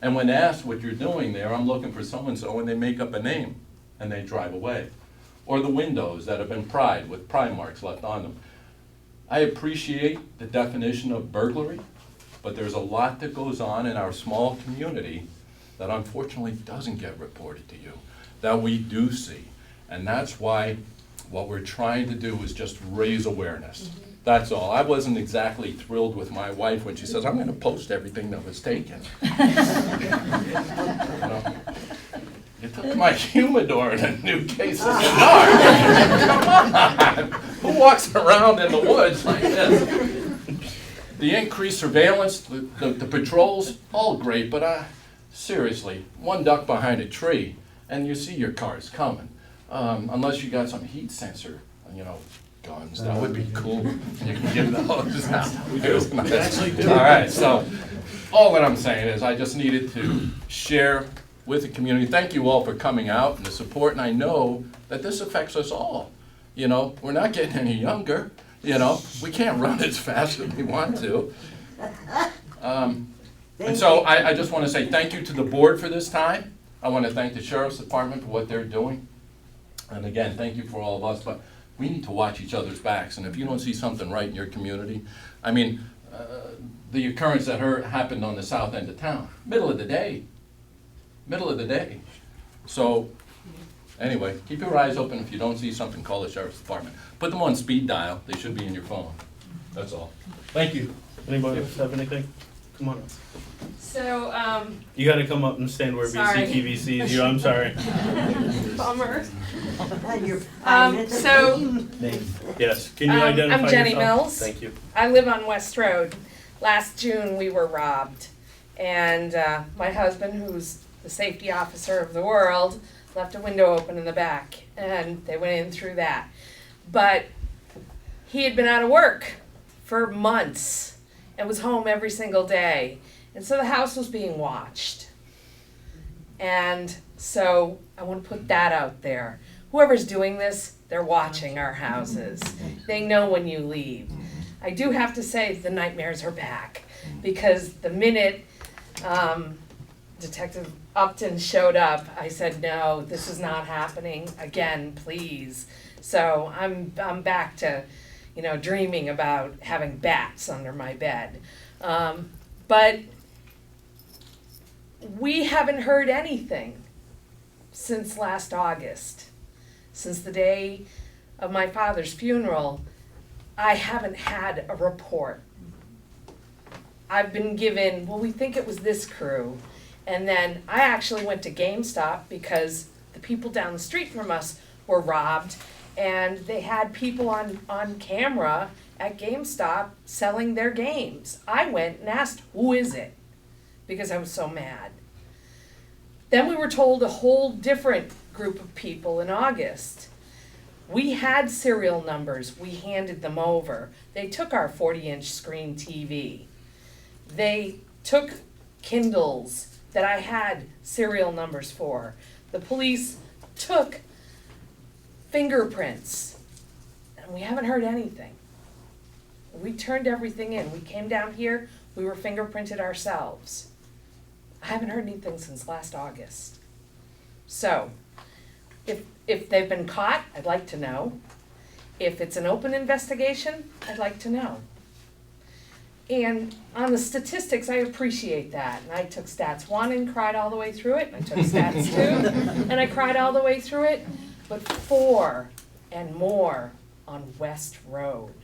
Speaker 11: And when asked what you're doing there, I'm looking for so-and-so, and they make up a name, and they drive away. Or the windows that have been pried with pry marks left on them. I appreciate the definition of burglary, but there's a lot that goes on in our small community that unfortunately doesn't get reported to you, that we do see. And that's why what we're trying to do is just raise awareness. That's all. I wasn't exactly thrilled with my wife when she says, I'm going to post everything that was taken. You know, you took my humidor and a new case of cigar. Come on! Who walks around in the woods like this? The increased surveillance, the patrols, all great, but seriously, one duck behind a tree and you see your cars coming. Unless you got some heat sensor, you know, guns, that would be cool. You can give those out. We actually do. All right, so all that I'm saying is I just needed to share with the community. Thank you all for coming out and the support, and I know that this affects us all. You know, we're not getting any younger. You know, we can't run as fast as we want to. And so I just want to say thank you to the board for this time. I want to thank the Sheriff's Department for what they're doing. And again, thank you for all of us, but we need to watch each other's backs. And if you don't see something right in your community, I mean, the occurrence that happened on the south end of town, middle of the day. So anyway, keep your eyes open. If you don't see something, call the Sheriff's Department. Put them on speed dial. They should be in your phone. That's all. Thank you.
Speaker 7: Anybody else have anything? Come on up.
Speaker 12: So,
Speaker 7: You gotta come up and stand where
Speaker 12: Sorry.
Speaker 7: BCTV sees you, I'm sorry.
Speaker 12: bummer.
Speaker 7: Name. Yes, can you identify yourself?
Speaker 12: I'm Jenny Mills.
Speaker 7: Thank you.
Speaker 12: I live on West Road. Last June, we were robbed. And my husband, who's the safety officer of the world, left a window open in the back. And they went in through that. But he had been out of work for months and was home every single day. And so the house was being watched. And so I want to put that out there. Whoever's doing this, they're watching our houses. They know when you leave. I do have to say the nightmares are back, because the minute Detective Upton showed up, I said, no, this is not happening again, please. So I'm back to, dreaming about having bats under my bed. But we haven't heard anything since last August. Since the day of my father's funeral, I haven't had a report. I've been given, well, we think it was this crew. And then I actually went to GameStop because the people down the street from us were robbed, and they had people on camera at GameStop selling their games. I went and asked, who is it? Because I was so mad. Then we were told a whole different group of people in August. We had serial numbers, we handed them over. They took our 40-inch screen TV. They took Kindles that I had serial numbers for. The police took fingerprints, and we haven't heard anything. We turned everything in. We came down here, we were fingerprinted ourselves. I haven't heard anything since last August. So, if they've been caught, I'd like to know. If it's an open investigation, I'd like to know. And on the statistics, I appreciate that. And I took stats 1 and cried all the way through it. And I took stats 2 and I cried all the way through it. But 4 and more on West Road.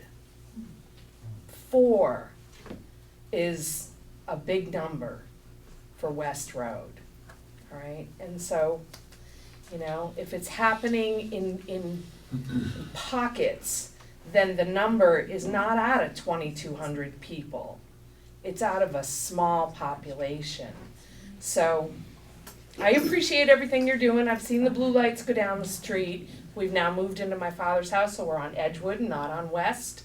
Speaker 12: 4 is a big number for West Road, all right? And so, you know, if it's happening in pockets, then the number is not out of 2,200 people. It's out of a small population. So I appreciate everything you're doing. I've seen the blue lights go down the street. We've now moved into my father's house, so we're on Edgewood and not on West.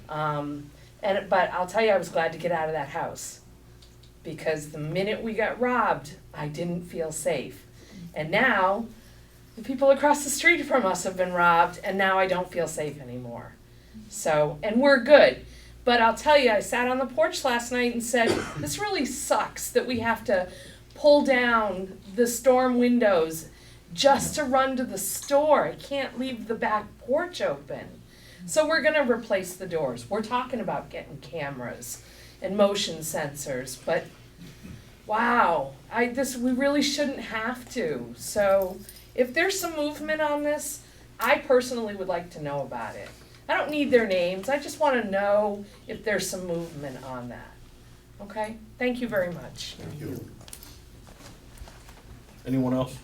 Speaker 12: But I'll tell you, I was glad to get out of that house, because the minute we got robbed, I didn't feel safe. And now, the people across the street from us have been robbed, and now I don't feel safe anymore. So, and we're good. But I'll tell you, I sat on the porch last night and said, this really sucks that we have to pull down the storm windows just to run to the store. I can't leave the back porch open. So we're gonna replace the doors. We're talking about getting cameras and motion sensors, but wow, we really shouldn't have to. So if there's some movement on this, I personally would like to know about it. I don't need their names, I just wanna know if there's some movement on that. Okay, thank you very much.
Speaker 1: Thank you. Anyone else?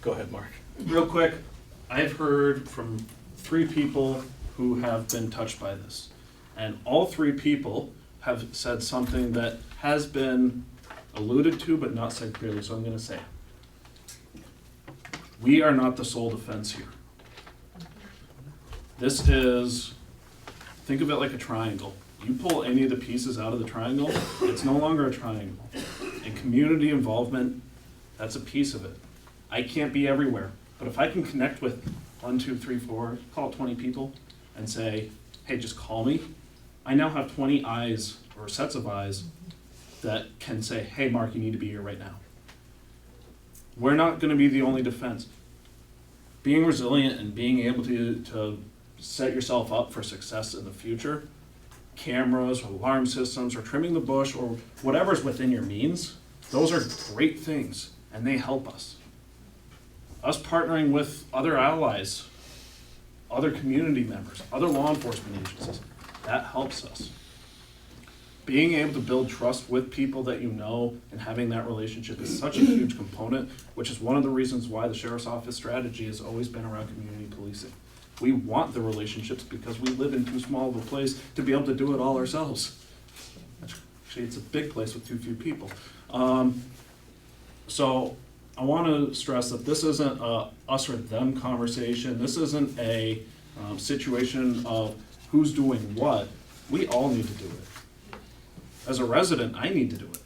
Speaker 1: Go ahead, Mark.
Speaker 7: Real quick, I've heard from 3 people who have been touched by this. And all 3 people have said something that has been alluded to but not said clearly, so I'm gonna say it. We are not the sole defense here. This is, think of it like a triangle. You pull any of the pieces out of the triangle, it's no longer a triangle. And community involvement, that's a piece of it. I can't be everywhere, but if I can connect with 1, 2, 3, 4, call it 20 people and say, hey, just call me, I now have 20 eyes or sets of eyes that can say, hey, Mark, you need to be here right now. We're not gonna be the only defense. Being resilient and being able to set yourself up for success in the future, cameras or alarm systems or trimming the bush or whatever's within your means, those are great things and they help us. Us partnering with other allies, other community members, other law enforcement agencies, that helps us. Being able to build trust with people that you know and having that relationship is such a huge component, which is one of the reasons why the Sheriff's Office strategy has always been around community policing. We want the relationships because we live in too small of a place to be able to do it all ourselves. Actually, it's a big place with too few people. So I want to stress that this isn't a us or them conversation. This isn't a situation of who's doing what. We all need to do it. As a resident, I need to do it.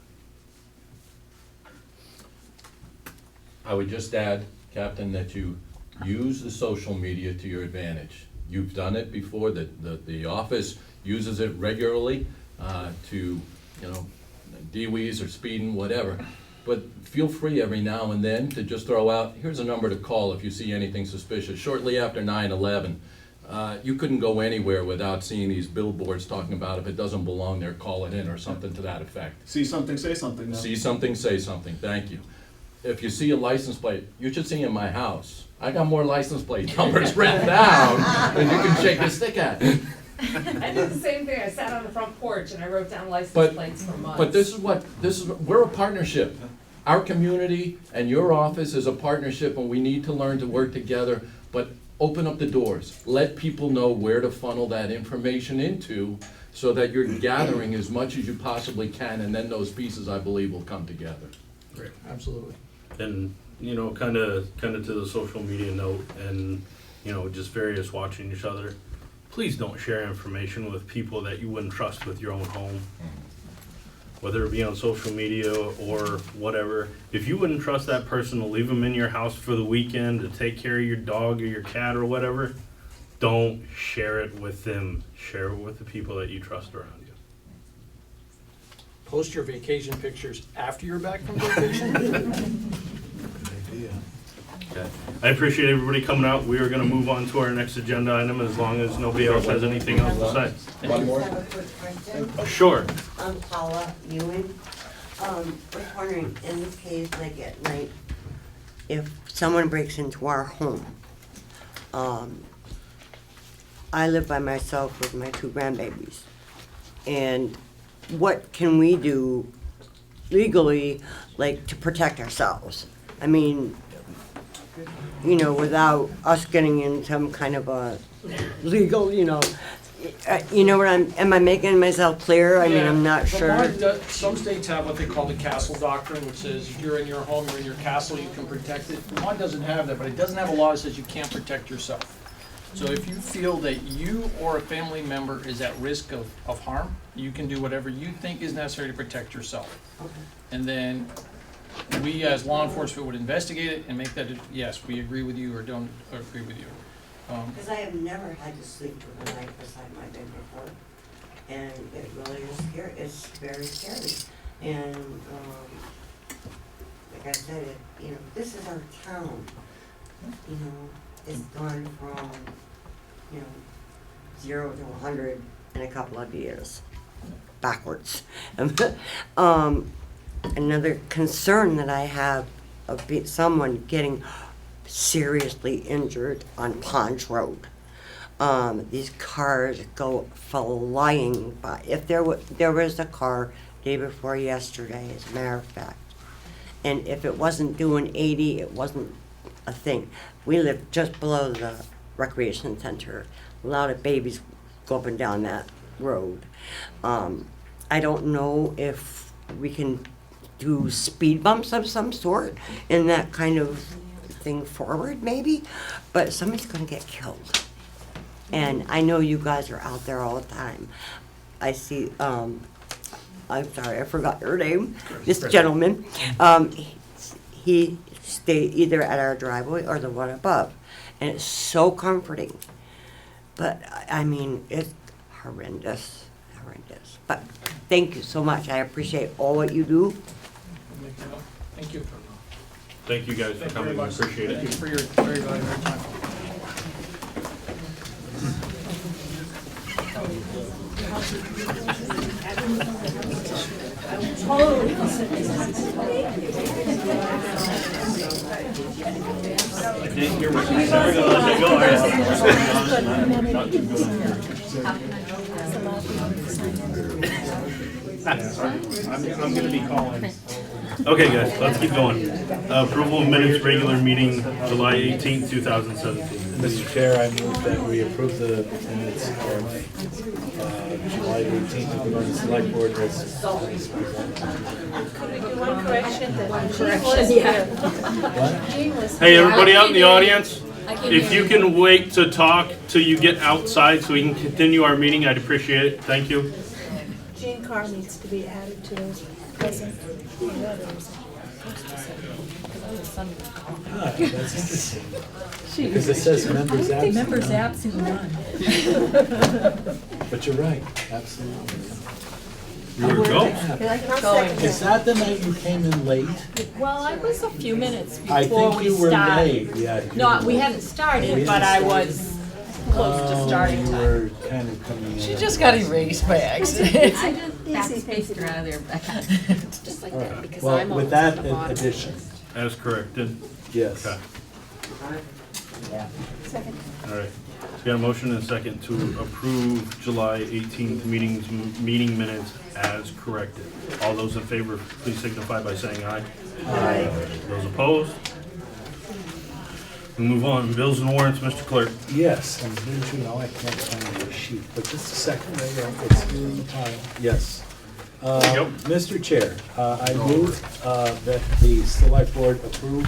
Speaker 11: I would just add, Captain, that you use the social media to your advantage. You've done it before, the office uses it regularly to, DWIs or speeding, whatever. But feel free every now and then to just throw out, here's a number to call if you see anything suspicious. Shortly after 9/11, you couldn't go anywhere without seeing these billboards talking about if it doesn't belong there, call it in, or something to that effect.
Speaker 7: See something, say something now.
Speaker 11: See something, say something, thank you. If you see a license plate, you should see in my house. I got more license plate numbers written down than you can shake a stick at.
Speaker 12: I did the same thing. I sat on the front porch and I wrote down license
Speaker 11: But-
Speaker 12: plates for months.
Speaker 11: But we're a partnership. Our community and your office is a partnership, and we need to learn to work together, but open up the doors. Let people know where to funnel that information into, so that you're gathering as much as you possibly can, and then those pieces, I believe, will come together.
Speaker 6: Absolutely.
Speaker 1: And, you know, kinda to the social media note, and, you know, just various watching each other, please don't share information with people that you wouldn't trust with your own home. Whether it be on social media or whatever, if you wouldn't trust that person to leave them in your house for the weekend to take care of your dog or your cat or whatever, don't share it with them. Share it with the people that you trust around you.
Speaker 6: Post your vacation pictures after you're back from vacation.
Speaker 1: Okay. I appreciate everybody coming out. We are gonna move on to our next agenda item as long as nobody else has anything else to say.
Speaker 11: One more?
Speaker 13: Have a quick question.
Speaker 1: Sure.
Speaker 13: I'm Paula Ewan. Was wondering, in the case, like at night, if someone breaks into our home, I live by myself with my 2 grandbabies. And what can we do legally, like, to protect ourselves? I mean, you know, without us getting in some kind of a legal, you know what am I making myself clear? I mean, I'm not sure.
Speaker 6: Vermont does- Some states have what they call the castle doctrine, which says if you're in your home, you're in your castle, you can protect it. Vermont doesn't have that, but it doesn't have a law that says you can't protect yourself. So if you feel that you or a family member is at risk of harm, you can do whatever you think is necessary to protect yourself. And then we, as law enforcement, would investigate it and make that, yes, we agree with you or don't agree with you.
Speaker 13: Because I have never had to sleep with a knife beside my bed before, and it really is scary. It's very scary. And like I said, this is our town. It's gone from 0 to 100 in a couple of years, backwards. Another concern that I have of someone getting seriously injured on Ponch Road. These cars go flying by. If there was a car day before yesterday, as a matter of fact, and if it wasn't doing 80, it wasn't a thing. We live just below the recreation center. A lot of babies go up and down that road. I don't know if we can do speed bumps of some sort in that kind of thing forward, maybe, but somebody's going to get killed. And I know you guys are out there all the time. I see, I'm sorry, I forgot your name, this gentleman. He stayed either at our driveway or the one above, and it's so comforting. But, I mean, it's horrendous. But thank you so much. I appreciate all what you do.
Speaker 6: Thank you.
Speaker 1: Thank you guys for coming. I appreciate it.
Speaker 6: Thank you for your very valuable time.
Speaker 1: I didn't hear what you said. We're gonna let you go. I'm gonna be calling. Okay, guys, let's keep going. Approval of minutes, regular meeting, July 18th, 2017.
Speaker 2: Mr. Chair, I move that we approve the minutes of July 18th of the Vernon Selectboard as
Speaker 5: Could we do one correction?
Speaker 1: Hey, everybody out in the audience, if you can wait to talk till you get outside so we can continue our meeting, I'd appreciate it. Thank you.
Speaker 5: Jean Carr needs to be added to those present.
Speaker 2: that's interesting. Because it says members absent.
Speaker 8: Members absent, none.
Speaker 2: But you're right, absolutely.
Speaker 1: You were going.
Speaker 2: Is that the night you came in late?
Speaker 8: Well, I was a few minutes
Speaker 2: I
Speaker 8: before
Speaker 2: think
Speaker 8: we
Speaker 2: you were
Speaker 8: started.
Speaker 2: late, yeah.
Speaker 8: No, we hadn't started, but I was close to starting
Speaker 2: You
Speaker 8: time.
Speaker 2: were kind of coming in.
Speaker 12: She just got erased by accident.
Speaker 8: I just backspaced her out of there, Becca. Just like
Speaker 2: All
Speaker 8: that,
Speaker 2: right.
Speaker 8: because
Speaker 2: Well,
Speaker 8: I'm
Speaker 2: with
Speaker 8: almost
Speaker 2: that
Speaker 8: at the bottom.
Speaker 2: addition,
Speaker 1: As corrected.
Speaker 2: yes.
Speaker 1: Okay,
Speaker 5: Second.
Speaker 1: all right. So we got a motion and a second to approve July 18th meeting minutes as corrected. All those in favor, please signify by saying aye.
Speaker 2: Aye.
Speaker 1: Those opposed? We move on. Bills and warrants, Mr. Clerk.
Speaker 2: Yes, and didn't you know, I can't find your sheet, but just a second, it's in the pile. Yes.
Speaker 1: Yep.
Speaker 2: Mr. Chair, I move that the select board approve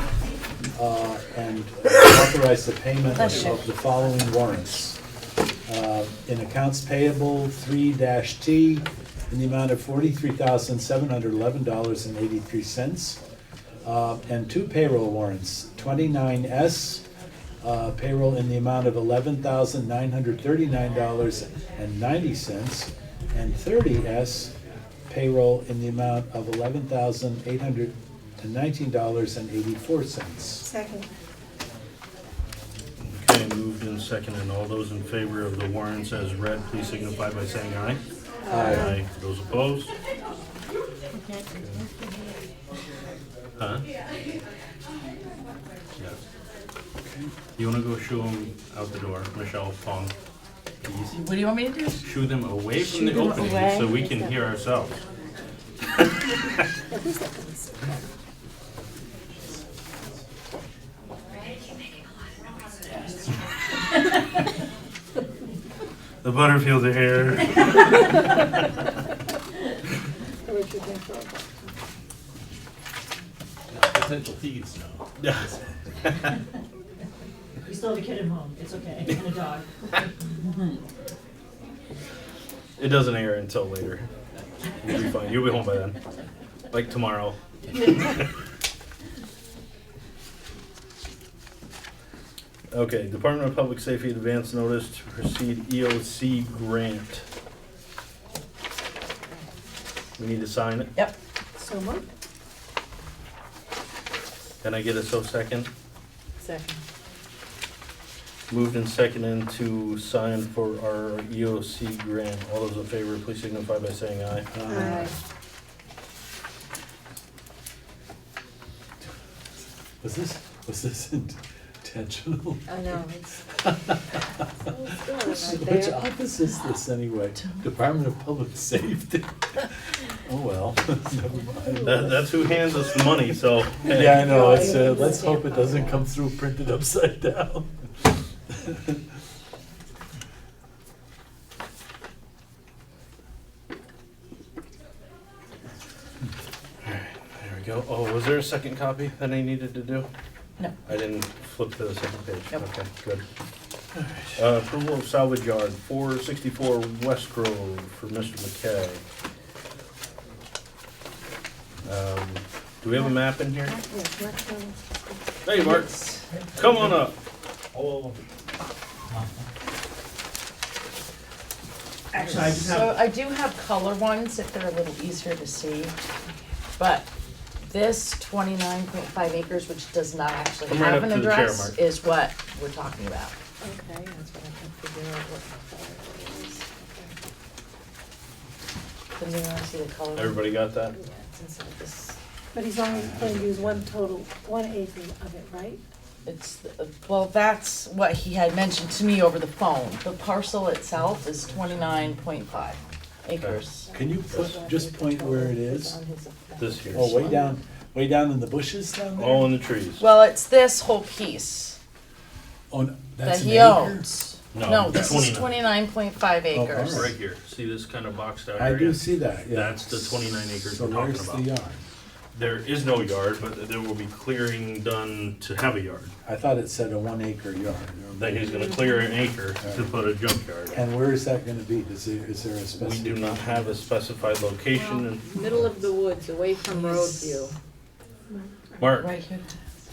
Speaker 2: and authorize the payment of the following warrants. In accounts payable 3-T in the amount of $43,711.83. And two payroll warrants, 29S, payroll in the amount of $11,939.90, and 30S, payroll in the amount of $11,819.84.
Speaker 5: Second.
Speaker 1: Okay, moved in second, and all those in favor of the warrants as read, please signify by saying aye. Aye. Those opposed? Huh? Yeah. You wanna go shoo them out the door, Michelle Pong?
Speaker 12: What do you want me to do?
Speaker 1: Shoo them away from the
Speaker 12: Shoo them
Speaker 1: opening
Speaker 12: away?
Speaker 1: so we can hear ourselves. The Butterfields are here.
Speaker 11: Potential thieves now.
Speaker 8: We still have a kid at home, it's okay, and a dog.
Speaker 1: It doesn't air until later. You'll be fine. You'll be home by then. Like tomorrow. Okay, Department of Public Safety advance notice to proceed EOC grant. We need to sign it.
Speaker 12: Yep.
Speaker 5: So moved.
Speaker 1: Can I get a second?
Speaker 12: Second.
Speaker 1: Moved and seconded to sign for our EOC grant. All those in favor, please signify by saying aye.
Speaker 5: Aye.
Speaker 2: Was this intentional?
Speaker 8: I know, it's.
Speaker 2: Which office is this anyway? Department of Public Safety? Oh, well, never mind.
Speaker 1: That's who hands us the money, so. hey.
Speaker 2: Yeah, I know, it's, let's hope it doesn't come through printed upside down.
Speaker 1: There we go. Oh, was there a second copy that I needed to do?
Speaker 12: No.
Speaker 1: I didn't flip to the second page.
Speaker 12: Nope.
Speaker 1: Okay, good. Approval of salvage yard, 464 West Grove for Mr. McKay. Do we have a map in here?
Speaker 5: Yes, let's go.
Speaker 1: Hey, Mark, come on up. Oh.
Speaker 12: Actually, I do have color ones if they're a little easier to see. But this 29.5 acres, which does not actually
Speaker 1: Come right
Speaker 12: have
Speaker 1: up
Speaker 12: an
Speaker 1: to the chair,
Speaker 12: address,
Speaker 1: Mark.
Speaker 12: is what we're talking about.
Speaker 8: Okay, that's what I can figure out what the color is.
Speaker 12: Then you wanna see the color one?
Speaker 1: Everybody got that?
Speaker 12: Yeah, it's inside this.
Speaker 5: But he's only going to use 1 acre of it, right?
Speaker 12: It's, well, that's what he had mentioned to me over the phone. The parcel itself is 29.5 acres.
Speaker 2: Can you just point where it is?
Speaker 1: This here.
Speaker 2: Oh, way down in the bushes down there?
Speaker 1: All in the trees.
Speaker 12: Well, it's this whole piece
Speaker 2: Oh, no,
Speaker 12: that
Speaker 2: that's an
Speaker 12: he
Speaker 2: acre?
Speaker 12: owns. No, this is 29.5 acres.
Speaker 2: all
Speaker 1: Right here. See this kind of boxed out
Speaker 2: I
Speaker 1: area?
Speaker 2: do see that, yeah.
Speaker 1: That's the 29 acres
Speaker 2: So
Speaker 1: we're talking
Speaker 2: where's
Speaker 1: about.
Speaker 2: the yard?
Speaker 1: There is no yard, but there will be clearing done to have a yard.
Speaker 2: I thought it said a 1 acre yard.
Speaker 1: Then he's gonna clear an acre to put a junkyard.
Speaker 2: And where is that gonna be? Is there a
Speaker 1: We
Speaker 2: specific?
Speaker 1: do not have a specified location. And
Speaker 8: Middle of the woods, away from road view.
Speaker 1: Mark,
Speaker 12: Right here.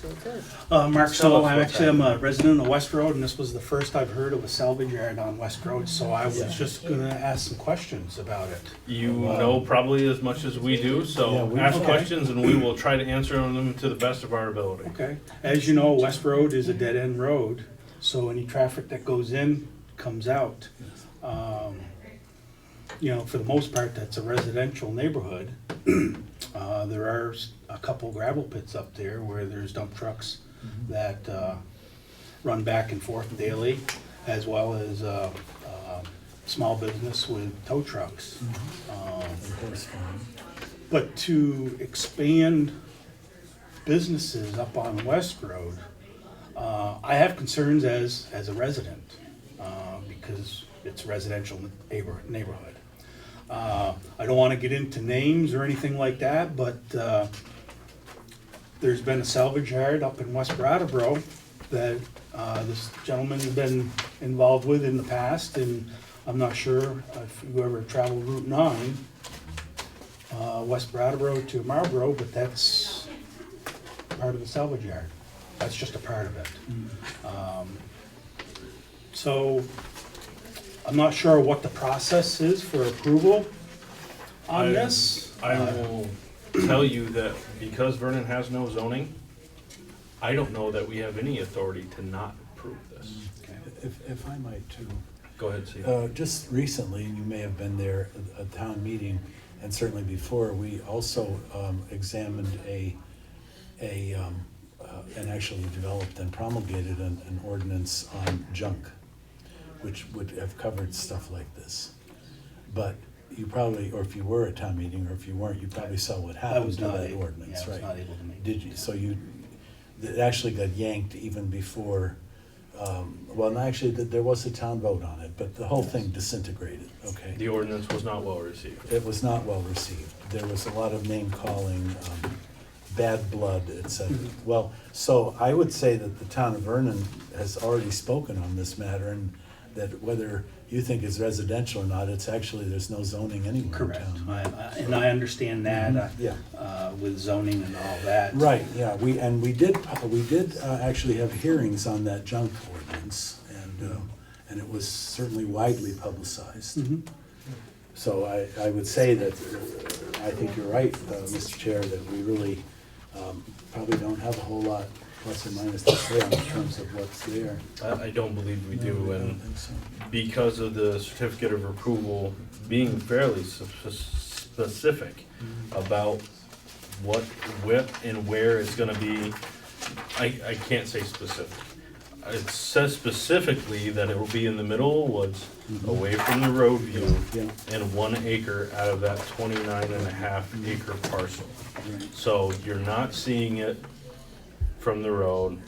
Speaker 8: So good.
Speaker 14: Mark
Speaker 1: Tell us
Speaker 14: Solo,
Speaker 1: what's
Speaker 14: I'm a resident of West Road, and this was the first I've heard of a salvage yard on West Road, so I was just gonna ask some questions about it.
Speaker 1: you know probably as much as we do,
Speaker 2: Yeah,
Speaker 1: so
Speaker 2: we-
Speaker 1: ask
Speaker 14: Okay.
Speaker 1: questions and we will try to answer them to the best of our ability.
Speaker 14: Okay, as you know, West Road is a dead-end road, so any traffic that goes in comes out. You know, for the most part, that's a residential neighborhood. There are a couple gravel pits up there where there's dump trucks that run back and forth daily, as well as small business with tow trucks. But to expand businesses up on West Road, I have concerns as a resident, because it's a residential neighborhood. I don't want to get into names or anything like that, but there's been a salvage yard up in West Brattleboro that this gentleman's been involved with in the past, and I'm not sure if you ever traveled Route 9, West Brattleboro to Marlboro, but that's part of the salvage yard. That's just a part of it. So I'm not sure what the process is for approval on this.
Speaker 1: I will tell you that because Vernon has no zoning, I don't know that we have any authority to not approve this.
Speaker 2: If I might too.
Speaker 1: Go ahead, Steve.
Speaker 2: Just recently, and you may have been there at a town meeting, and certainly before, we also examined and actually developed and promulgated an ordinance on junk, which would have covered stuff like this. But you probably, or if you were at town meeting, or if you weren't, you probably saw what happened to that ordinance, right?
Speaker 14: I was not able to make.
Speaker 2: Did you, so it actually got yanked even before, well, no, actually, there was a town vote on it, but the whole thing disintegrated, okay?
Speaker 1: The ordinance was not well received.
Speaker 2: It was not well received. There was a lot of name calling, bad blood, et cetera. Well, so I would say that the town of Vernon has already spoken on this matter, and that whether you think it's residential or not, it's actually, there's no zoning anywhere in
Speaker 14: Correct.
Speaker 2: town.
Speaker 14: And I understand that,
Speaker 2: Yeah.
Speaker 14: with zoning and all that.
Speaker 2: Right, yeah, we did actually have hearings on that junk ordinance, and it was certainly widely publicized. So I would say that, I think you're right, Mr. Chair, that we really probably don't have a whole lot plus or minus to say in terms of what's there.
Speaker 1: I don't believe we do,
Speaker 2: No, I don't
Speaker 1: and
Speaker 2: think so.
Speaker 1: because of the certificate of approval being fairly specific about what, and where it's gonna be, I can't say specific. It says specifically that it will be in the middle of the woods, away from the road view,
Speaker 2: Yeah,
Speaker 1: and 1 acre out of that 29.5 acre parcel. So you're not seeing it from the road.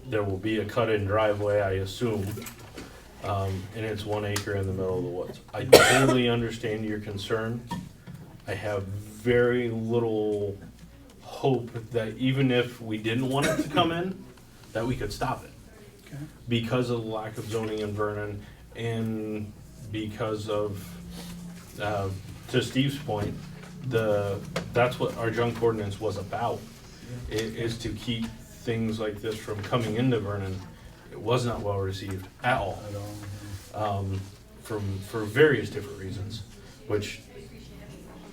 Speaker 1: There will be a cut-in driveway, I assume, and it's 1 acre in the middle of the woods. I totally understand your concern. I have very little hope that even if we didn't want it to come in, that we could stop it.
Speaker 14: Okay.
Speaker 1: Because of the lack of zoning in Vernon, and because of, to Steve's point, that's what our junk ordinance was about, is to keep things like this from coming into Vernon. It was not well received at all,
Speaker 2: at all.
Speaker 1: for various different reasons, which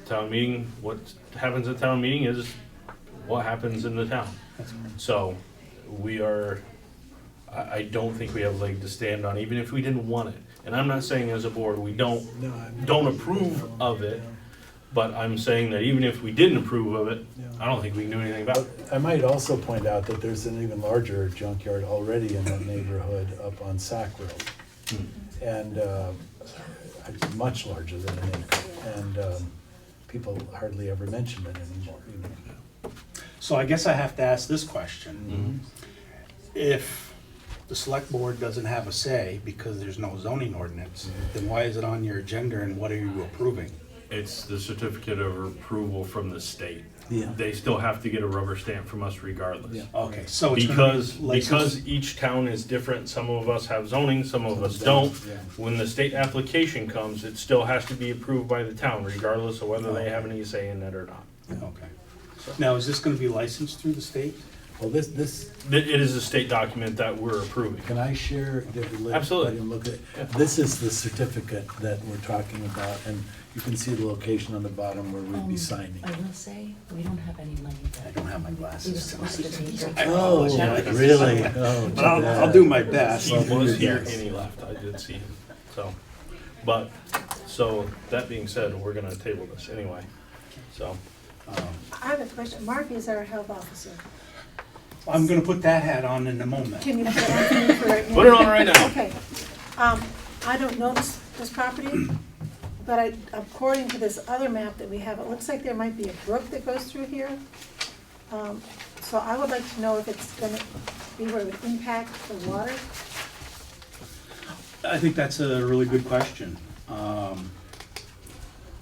Speaker 1: town meeting, what happens at town meeting is what happens in the town. So I don't think we have a leg to stand on, even if we didn't want it. And I'm not saying as a board, we don't approve of it, but I'm saying that even if we didn't approve of it, I don't think we can do anything about it.
Speaker 2: I might also point out that there's an even larger junkyard already in that neighborhood up on Sack Road. And much larger than an acre. And people hardly ever mention it anymore.
Speaker 14: So I guess I have to ask this question. If the select board doesn't have a say because there's no zoning ordinance, then why is it on your agenda and what are you approving?
Speaker 1: It's the certificate of approval from the state.
Speaker 2: Yeah.
Speaker 1: They still have to get a rubber stamp from us regardless.
Speaker 2: Yeah.
Speaker 14: Okay, so it's gonna be licensed.
Speaker 1: Because each town is different, some of us have zoning, some of us don't.
Speaker 2: Yeah.
Speaker 1: When the state application comes, it still has to be approved by the town regardless of whether they have any say in it or not.
Speaker 14: Okay. Now, is this gonna be licensed through the state?
Speaker 2: Well, this,
Speaker 1: It is a state document that we're approving.
Speaker 2: can I share?
Speaker 1: Absolutely.
Speaker 2: Let him look at, this is the certificate that we're talking about, and you can see the location on the bottom where we'd be signing.
Speaker 8: I will say, we don't have any money.
Speaker 14: I don't have my
Speaker 8: We were
Speaker 14: glasses.
Speaker 8: supposed to be here.
Speaker 2: Oh, really? Oh, too
Speaker 14: But I'll
Speaker 2: bad.
Speaker 14: do my best.
Speaker 1: He was here and he left, I did see him. So that being said, we're gonna table this anyway, so.
Speaker 5: I have a question. Mark is our health officer.
Speaker 14: I'm gonna put that hat on in a moment.
Speaker 5: Can you put it on for me for right now?
Speaker 1: Put it on right now.
Speaker 5: Okay. I don't know this property, but according to this other map that we have, it looks like there might be a brook that goes through here. So I would like to know if it's gonna be where it would impact the water.
Speaker 14: I think that's a really good question.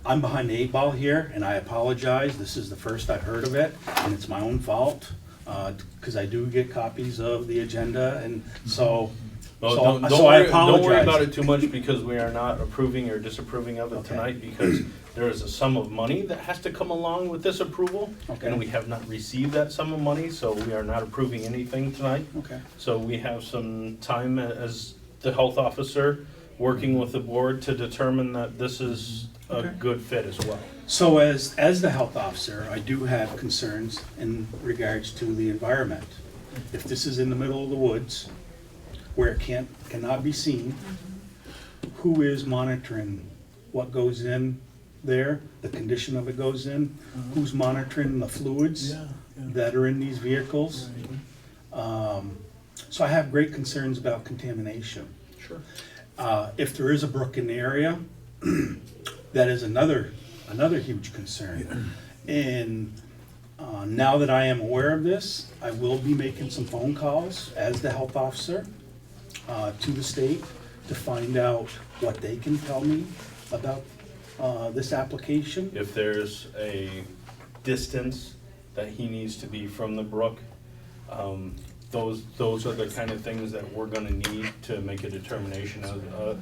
Speaker 14: I'm behind the 8 ball here, and I apologize. This is the first I've heard of it, and it's my own fault, because I do get copies of the agenda, and so,
Speaker 1: Well,
Speaker 14: so
Speaker 1: don't
Speaker 14: I
Speaker 1: worry, don't worry about
Speaker 14: apologize.
Speaker 1: it too much because we are not approving or disapproving of it
Speaker 14: Okay.
Speaker 1: tonight because there is a sum of money that has to come along with this approval.
Speaker 14: Okay.
Speaker 1: And we have not received that sum of money, so we are not approving anything tonight.
Speaker 14: Okay.
Speaker 1: So we have some time as the health officer, working with the board to determine that this is a
Speaker 14: Okay.
Speaker 1: good fit as well.
Speaker 14: So as the health officer, I do have concerns in regards to the environment. If this is in the middle of the woods, where it cannot be seen, who is monitoring what goes in there, the condition of it goes in? Who's monitoring the fluids that are in these vehicles? So I have great concerns about contamination.
Speaker 1: Sure.
Speaker 14: If there is a brook in the area, that is another huge concern. And now that I am aware of this, I will be making some phone calls as the health officer to the state to find out what they can tell me about this application.
Speaker 1: If there's a distance that he needs to be from the brook, those are the kind of things that we're gonna need to make a determination of,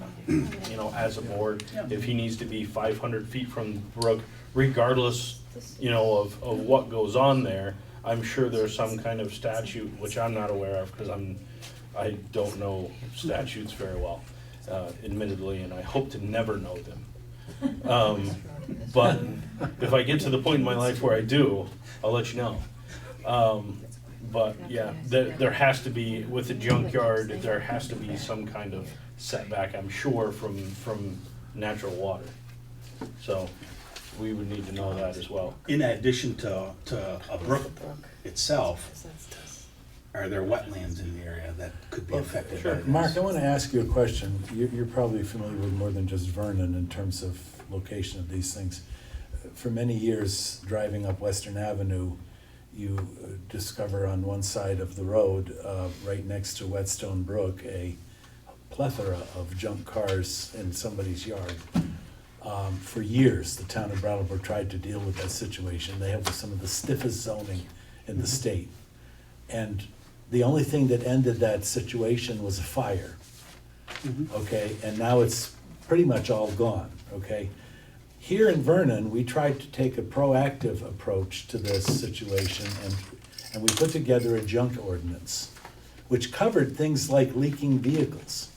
Speaker 1: as a board. If he needs to be 500 feet from the brook, regardless, of what goes on there, I'm sure there's some kind of statute, which I'm not aware of, because I don't know statutes very well, admittedly, and I hope to never know them. But if I get to the point in my life where I do, I'll let you know. But yeah, there has to be, with the junkyard, there has to be some kind of setback, I'm sure, from natural water. So we would need to know that as well.
Speaker 14: In addition to a brook itself, are there wetlands in the area that could be affected by this?
Speaker 2: Mark, I want to ask you a question. You're probably familiar with more than just Vernon in terms of location of these things. For many years, driving up Western Avenue, you discover on one side of the road, right next to Whetstone Brook, a plethora of junk cars in somebody's yard. For years, the town of Brattleboro tried to deal with that situation. They have some of the stiffest zoning in the state. And the only thing that ended that situation was a fire. Okay, and now it's pretty much all gone, okay? Here in Vernon, we tried to take a proactive approach to this situation, and we put together a junk ordinance, which covered things like leaking vehicles.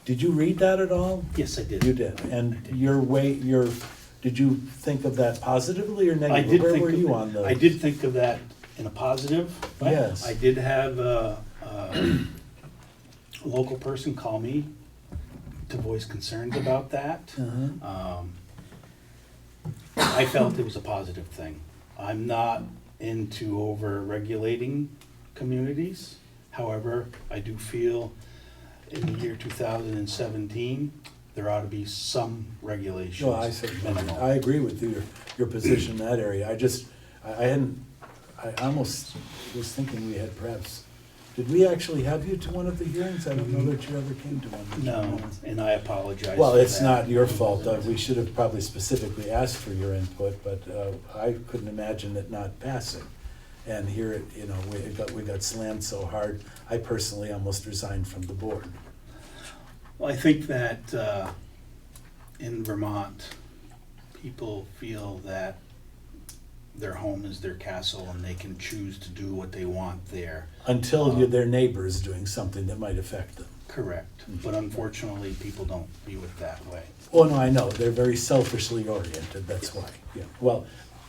Speaker 2: Did you read that at all?
Speaker 14: Yes, I did.
Speaker 2: You did, and did you think of that positively or
Speaker 14: I
Speaker 2: negatively?
Speaker 14: did
Speaker 2: Where
Speaker 14: think
Speaker 2: were
Speaker 14: of
Speaker 2: you
Speaker 14: it-
Speaker 2: on those?
Speaker 14: I did think of that in a positive, but
Speaker 2: Yes.
Speaker 14: I did have a local person call me to voice concerns about that. I felt it was a positive thing. I'm not into over-regulating communities. However, I do feel in the year 2017, there ought to be some regulations.
Speaker 2: No, I certainly,
Speaker 14: minimal.
Speaker 2: I agree with your position in that area. I almost was thinking we had perhaps, did we actually have you to one of the hearings? I don't know that you ever came to one.
Speaker 14: No, and I apologize
Speaker 2: Well,
Speaker 14: for
Speaker 2: it's
Speaker 14: that.
Speaker 2: not your fault. We should have probably specifically asked for your input, but I couldn't imagine it not passing. And here, we got slammed so hard, I personally almost resigned from the board.
Speaker 14: Well, I think that in Vermont, people feel that their home is their castle and they can choose to do what they want there.
Speaker 2: Until their neighbor is doing something that might affect them.
Speaker 14: Correct. But unfortunately, people don't view it that way.
Speaker 2: Oh, no, I know, they're very selfishly oriented, that's why, yeah. Well,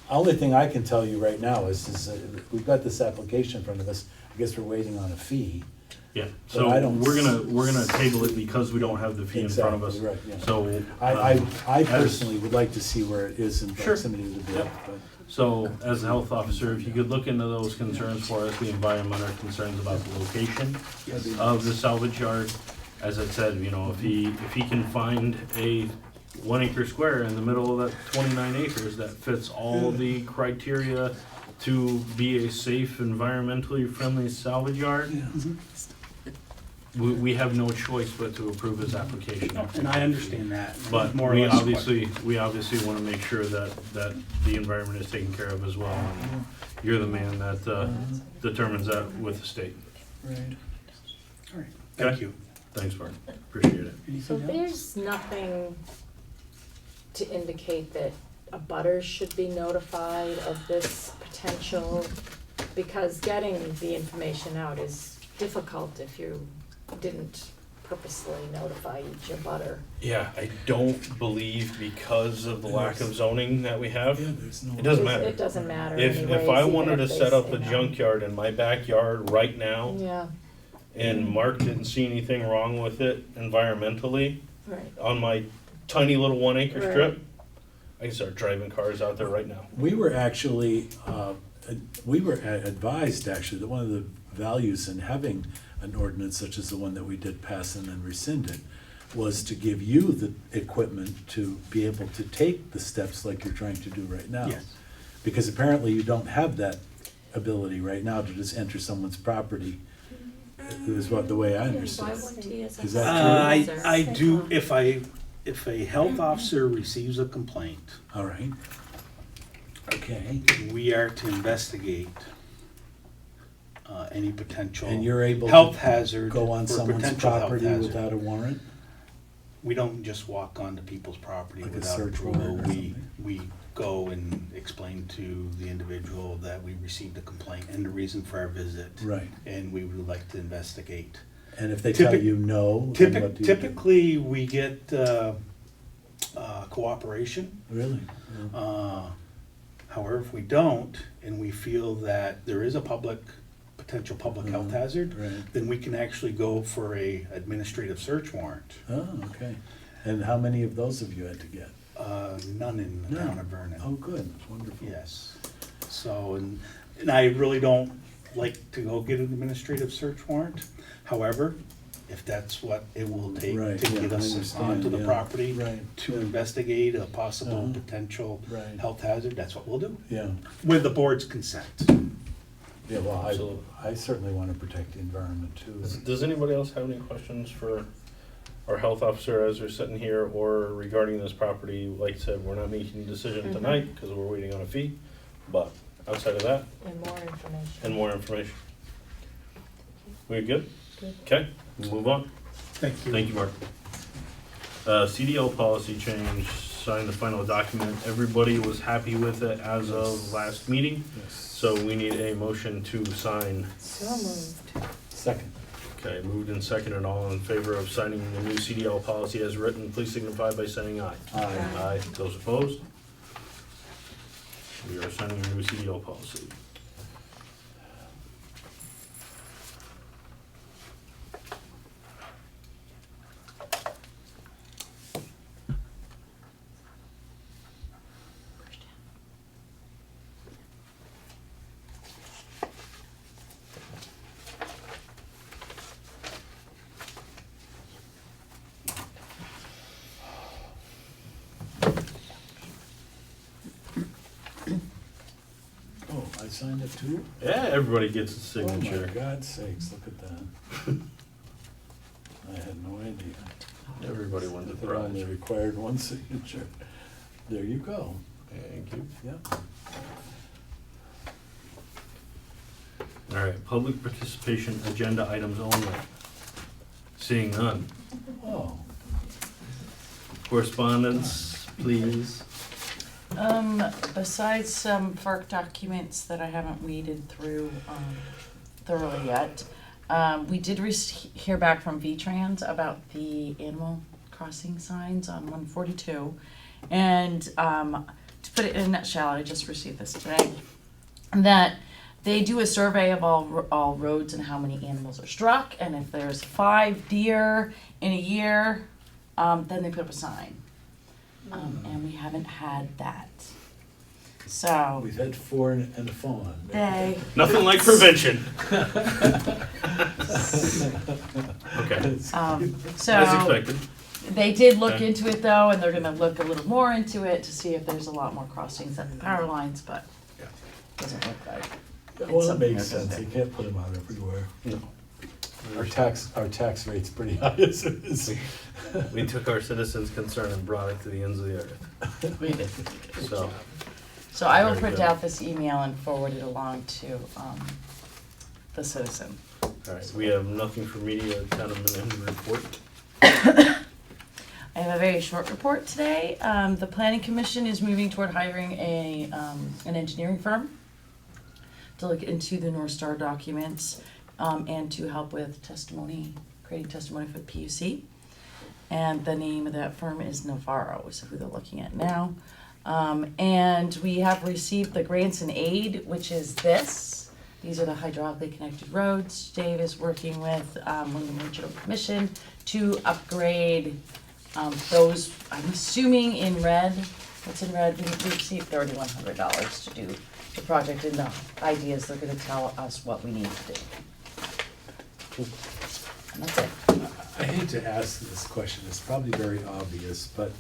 Speaker 2: only thing I can tell you right now is we've got this application in front of us, I guess we're waiting on a fee.
Speaker 1: Yeah,
Speaker 2: But
Speaker 1: so
Speaker 2: I don't
Speaker 1: we're gonna table it because we don't have the fee in front of us.
Speaker 2: Exactly, right, yeah.
Speaker 1: So.
Speaker 2: I
Speaker 1: as-
Speaker 2: personally would like to see where it is in
Speaker 1: Sure.
Speaker 2: proximity to the bid,
Speaker 1: Yep.
Speaker 2: but.
Speaker 1: So, as a health officer, if you could look into those concerns for us, the environmental concerns about the location of the salvage yard. As I said, you know, if he can find a 1 acre square in the middle of that 29 acres that fits all the criteria to be a safe, environmentally friendly salvage yard, we have no choice but to approve his application.
Speaker 14: And I understand that.
Speaker 1: But
Speaker 14: More or
Speaker 1: we
Speaker 14: less
Speaker 1: obviously want to make sure that the environment is taken care of as well. And you're the man that determines that with the state.
Speaker 2: Right.
Speaker 14: All right, thank
Speaker 1: Okay.
Speaker 14: you.
Speaker 1: Thanks, Bart. Appreciate it.
Speaker 12: So
Speaker 14: Anything else?
Speaker 12: there's nothing to indicate that abutters should be notified of this potential, because getting the information out is difficult if you didn't purposely notify each abutter.
Speaker 1: Yeah, I don't believe because of the lack of zoning that we have,
Speaker 2: Yeah, there's no.
Speaker 1: it doesn't matter.
Speaker 12: It doesn't matter
Speaker 1: If
Speaker 12: anyways,
Speaker 1: I
Speaker 12: even
Speaker 1: wanted to
Speaker 12: if they
Speaker 1: set up
Speaker 12: say
Speaker 1: a
Speaker 12: no.
Speaker 1: junkyard in my backyard right now,
Speaker 12: Yeah,
Speaker 1: and Mark didn't see anything wrong with it environmentally,
Speaker 12: right.
Speaker 1: on my tiny little 1 acre
Speaker 12: Right.
Speaker 1: strip, I can start driving cars out there right now.
Speaker 2: We were actually, advised actually that one of the values in having an ordinance such as the one that we did pass and then rescinded was to give you the equipment to be able to take the steps like you're trying to do right now.
Speaker 14: Yes.
Speaker 2: Because apparently you don't have that ability right now to just enter someone's property, is what, the way I understand it. Is that true?
Speaker 14: I do, if a health officer receives a complaint,
Speaker 2: All right. Okay.
Speaker 14: we are to investigate any potential
Speaker 2: And you're able
Speaker 14: health
Speaker 2: to
Speaker 14: hazard
Speaker 2: go on
Speaker 14: or
Speaker 2: someone's
Speaker 14: potential health
Speaker 2: property
Speaker 14: hazard.
Speaker 2: without a warrant?
Speaker 14: We don't just walk onto people's property
Speaker 2: Like a
Speaker 14: without
Speaker 2: search
Speaker 14: approval.
Speaker 2: warrant or
Speaker 14: We
Speaker 2: something?
Speaker 14: we go and explain to the individual that we received a complaint and the reason for our visit.
Speaker 2: Right.
Speaker 14: And we would like to investigate.
Speaker 2: And if they tell
Speaker 14: Typic-
Speaker 2: you no, then what do you do?
Speaker 14: Typically, we get cooperation.
Speaker 2: Really?
Speaker 14: However, if we don't, and we feel that there is a potential public health hazard,
Speaker 2: Right.
Speaker 14: then we can actually go for a administrative search warrant.
Speaker 2: Oh, okay. And how many of those have you had to get?
Speaker 14: None in the
Speaker 2: None.
Speaker 14: town of Vernon.
Speaker 2: Oh, good, that's wonderful.
Speaker 14: Yes. So, and I really don't like to go get an administrative search warrant. However, if that's what it will take
Speaker 2: Right,
Speaker 14: to
Speaker 2: yeah,
Speaker 14: get
Speaker 2: I
Speaker 14: us
Speaker 2: understand,
Speaker 14: onto the
Speaker 2: yeah.
Speaker 14: property
Speaker 2: Right.
Speaker 14: to investigate a possible
Speaker 2: Uh-huh.
Speaker 14: potential
Speaker 2: Right.
Speaker 14: health hazard, that's what we'll do,
Speaker 2: Yeah,
Speaker 14: with the board's consent.
Speaker 2: yeah, well,
Speaker 1: Absolutely.
Speaker 2: I certainly want to protect the environment too.
Speaker 1: Does anybody else have any questions for our health officer as we're sitting here, or regarding this property? Like I said, we're not making a decision
Speaker 12: Mhm.
Speaker 1: tonight because we're waiting on a fee, but outside of that,
Speaker 12: And more information.
Speaker 1: and more information. We good?
Speaker 12: Good.
Speaker 1: Okay, we'll move on.
Speaker 14: Thank you.
Speaker 1: Thank you, Mark. CDL policy change, signed the final document. Everybody was happy with it as of last meeting,
Speaker 2: Yes.
Speaker 1: so we need a motion to sign.
Speaker 12: So moved.
Speaker 2: Second.
Speaker 1: Okay, moved and seconded. All in favor of signing the new CDL policy as written, please signify by saying aye.
Speaker 2: Aye.
Speaker 1: Aye. Those opposed? We are signing a new CDL policy.
Speaker 2: Oh, I signed it too?
Speaker 1: Yeah, everybody gets a
Speaker 2: Oh
Speaker 1: signature.
Speaker 2: my God's sakes, look at that. I had no idea.
Speaker 1: Everybody wins a
Speaker 2: I thought I only
Speaker 1: prize.
Speaker 2: required one signature. There you go.
Speaker 1: Thank you.
Speaker 2: Yeah.
Speaker 1: All right, public participation agenda items only. Seeing none.
Speaker 2: Oh,
Speaker 1: Correspondence, please.
Speaker 8: Besides some FERC documents that I haven't weeded through thoroughly yet, we did hear back from V-Trans about the Animal Crossing signs on 142. And to put it in a nutshell, I just received this today, that They do a survey of all roads and how many animals are struck, and if there's 5 deer in a year, then they put up a sign. And we haven't had that. So
Speaker 2: We've had 4 and a fawn.
Speaker 8: they
Speaker 1: Nothing like prevention. Okay,
Speaker 8: so
Speaker 1: as expected.
Speaker 8: they did look
Speaker 1: Okay.
Speaker 8: into it though, and they're gonna look a little more into it to see if there's a lot more crossings at the power lines, but
Speaker 1: Yeah.
Speaker 8: doesn't look like.
Speaker 2: Well, that
Speaker 8: something
Speaker 2: makes
Speaker 8: they're gonna
Speaker 2: sense.
Speaker 8: do.
Speaker 2: You can't put them out everywhere.
Speaker 1: No.
Speaker 2: Our tax rate's pretty high as it is.
Speaker 1: We took our citizens' concern and brought it to the ends of the earth,
Speaker 8: We did.
Speaker 1: so.
Speaker 8: So I will
Speaker 1: Very
Speaker 8: print
Speaker 1: good.
Speaker 8: out this email and forward it along to the citizen.
Speaker 1: Alright, we have nothing for media, town administrator report.
Speaker 8: I have a very short report today. The planning commission is moving toward hiring an engineering firm to look into the North Star documents, and to help with testimony, creating testimony for the PUC. And the name of that firm is Navarro, is who they're looking at now. And we have received the grants and aid, which is this. These are the hydraulically connected roads. Dave is working with Wyndham Regional Commission to upgrade those, I'm assuming in red. What's in red? We received $3,100 to do the project, and the idea is they're gonna tell us what we need to do. And that's it.
Speaker 2: I hate to ask this question, it's probably very obvious, but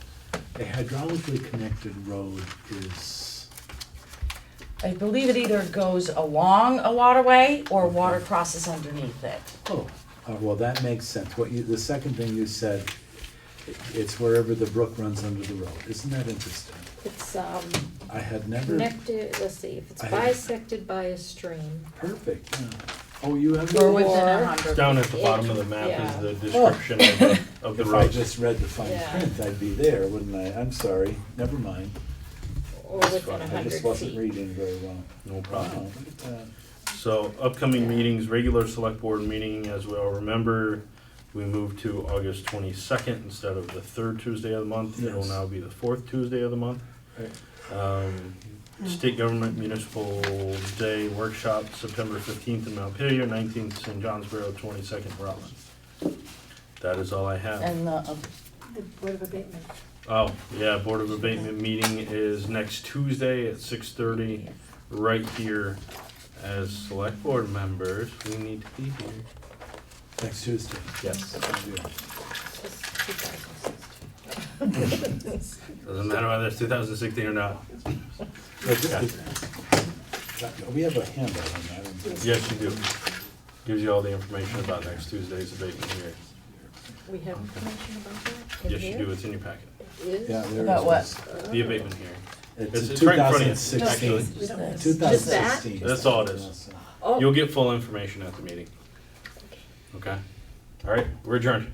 Speaker 2: a hydraulically connected road is,
Speaker 8: I believe it either goes along a waterway or water crosses underneath it.
Speaker 2: well, that makes sense. The second thing you said, it's wherever the brook runs under the road. Isn't that interesting?
Speaker 15: It's
Speaker 2: I had never,
Speaker 15: connected, let's see, if it's
Speaker 2: I had-
Speaker 15: bisected by a stream.
Speaker 2: perfect. Yeah. Oh, you have.
Speaker 8: Or within
Speaker 15: Or-
Speaker 8: 100.
Speaker 1: Down at the bottom of the map
Speaker 15: Yeah.
Speaker 1: is the description of the
Speaker 2: If I
Speaker 1: roads.
Speaker 2: just read the fine
Speaker 15: Yeah.
Speaker 2: print, I'd be there, wouldn't I? I'm sorry, never mind.
Speaker 15: Or within
Speaker 1: fine. I
Speaker 2: I
Speaker 15: 100
Speaker 2: just wasn't
Speaker 15: feet.
Speaker 2: reading very well.
Speaker 1: No
Speaker 2: Wow,
Speaker 1: problem.
Speaker 2: look at that.
Speaker 1: So upcoming meetings, regular select board meeting, as we all remember, we moved to August 22nd instead of the 3rd Tuesday of the month. It will
Speaker 2: Yes.
Speaker 1: now be the 4th Tuesday of the month.
Speaker 2: Right.
Speaker 1: State Government Municipal Day Workshop, September 15th in Montpelier, 19th St. Johnsboro, 22nd Rutland. That is all I have.
Speaker 8: And
Speaker 5: The Board of Abatement.
Speaker 1: Oh, yeah, Board of Abatement meeting is next Tuesday at 6:30, right here. As select board members, we need to be here.
Speaker 2: Next Tuesday.
Speaker 1: Yes.
Speaker 15: It's 2016.
Speaker 1: Doesn't matter whether it's 2016 or not.
Speaker 2: We have a handout on that.
Speaker 1: Yes, you do. Gives you all the information about next Tuesday's abatement here.
Speaker 15: We have information about that in
Speaker 1: Yes, you
Speaker 15: here?
Speaker 1: do, it's in your packet.
Speaker 15: It is?
Speaker 2: Yeah, there
Speaker 8: About
Speaker 2: it
Speaker 8: what?
Speaker 2: is.
Speaker 1: The abatement hearing.
Speaker 2: It's
Speaker 1: It's right in front of you,
Speaker 2: 2016.
Speaker 1: actually.
Speaker 15: We don't have-
Speaker 2: 2016.
Speaker 1: That's all it is.
Speaker 15: Oh.
Speaker 1: You'll get full information at the meeting. Okay? All right, we're adjourned.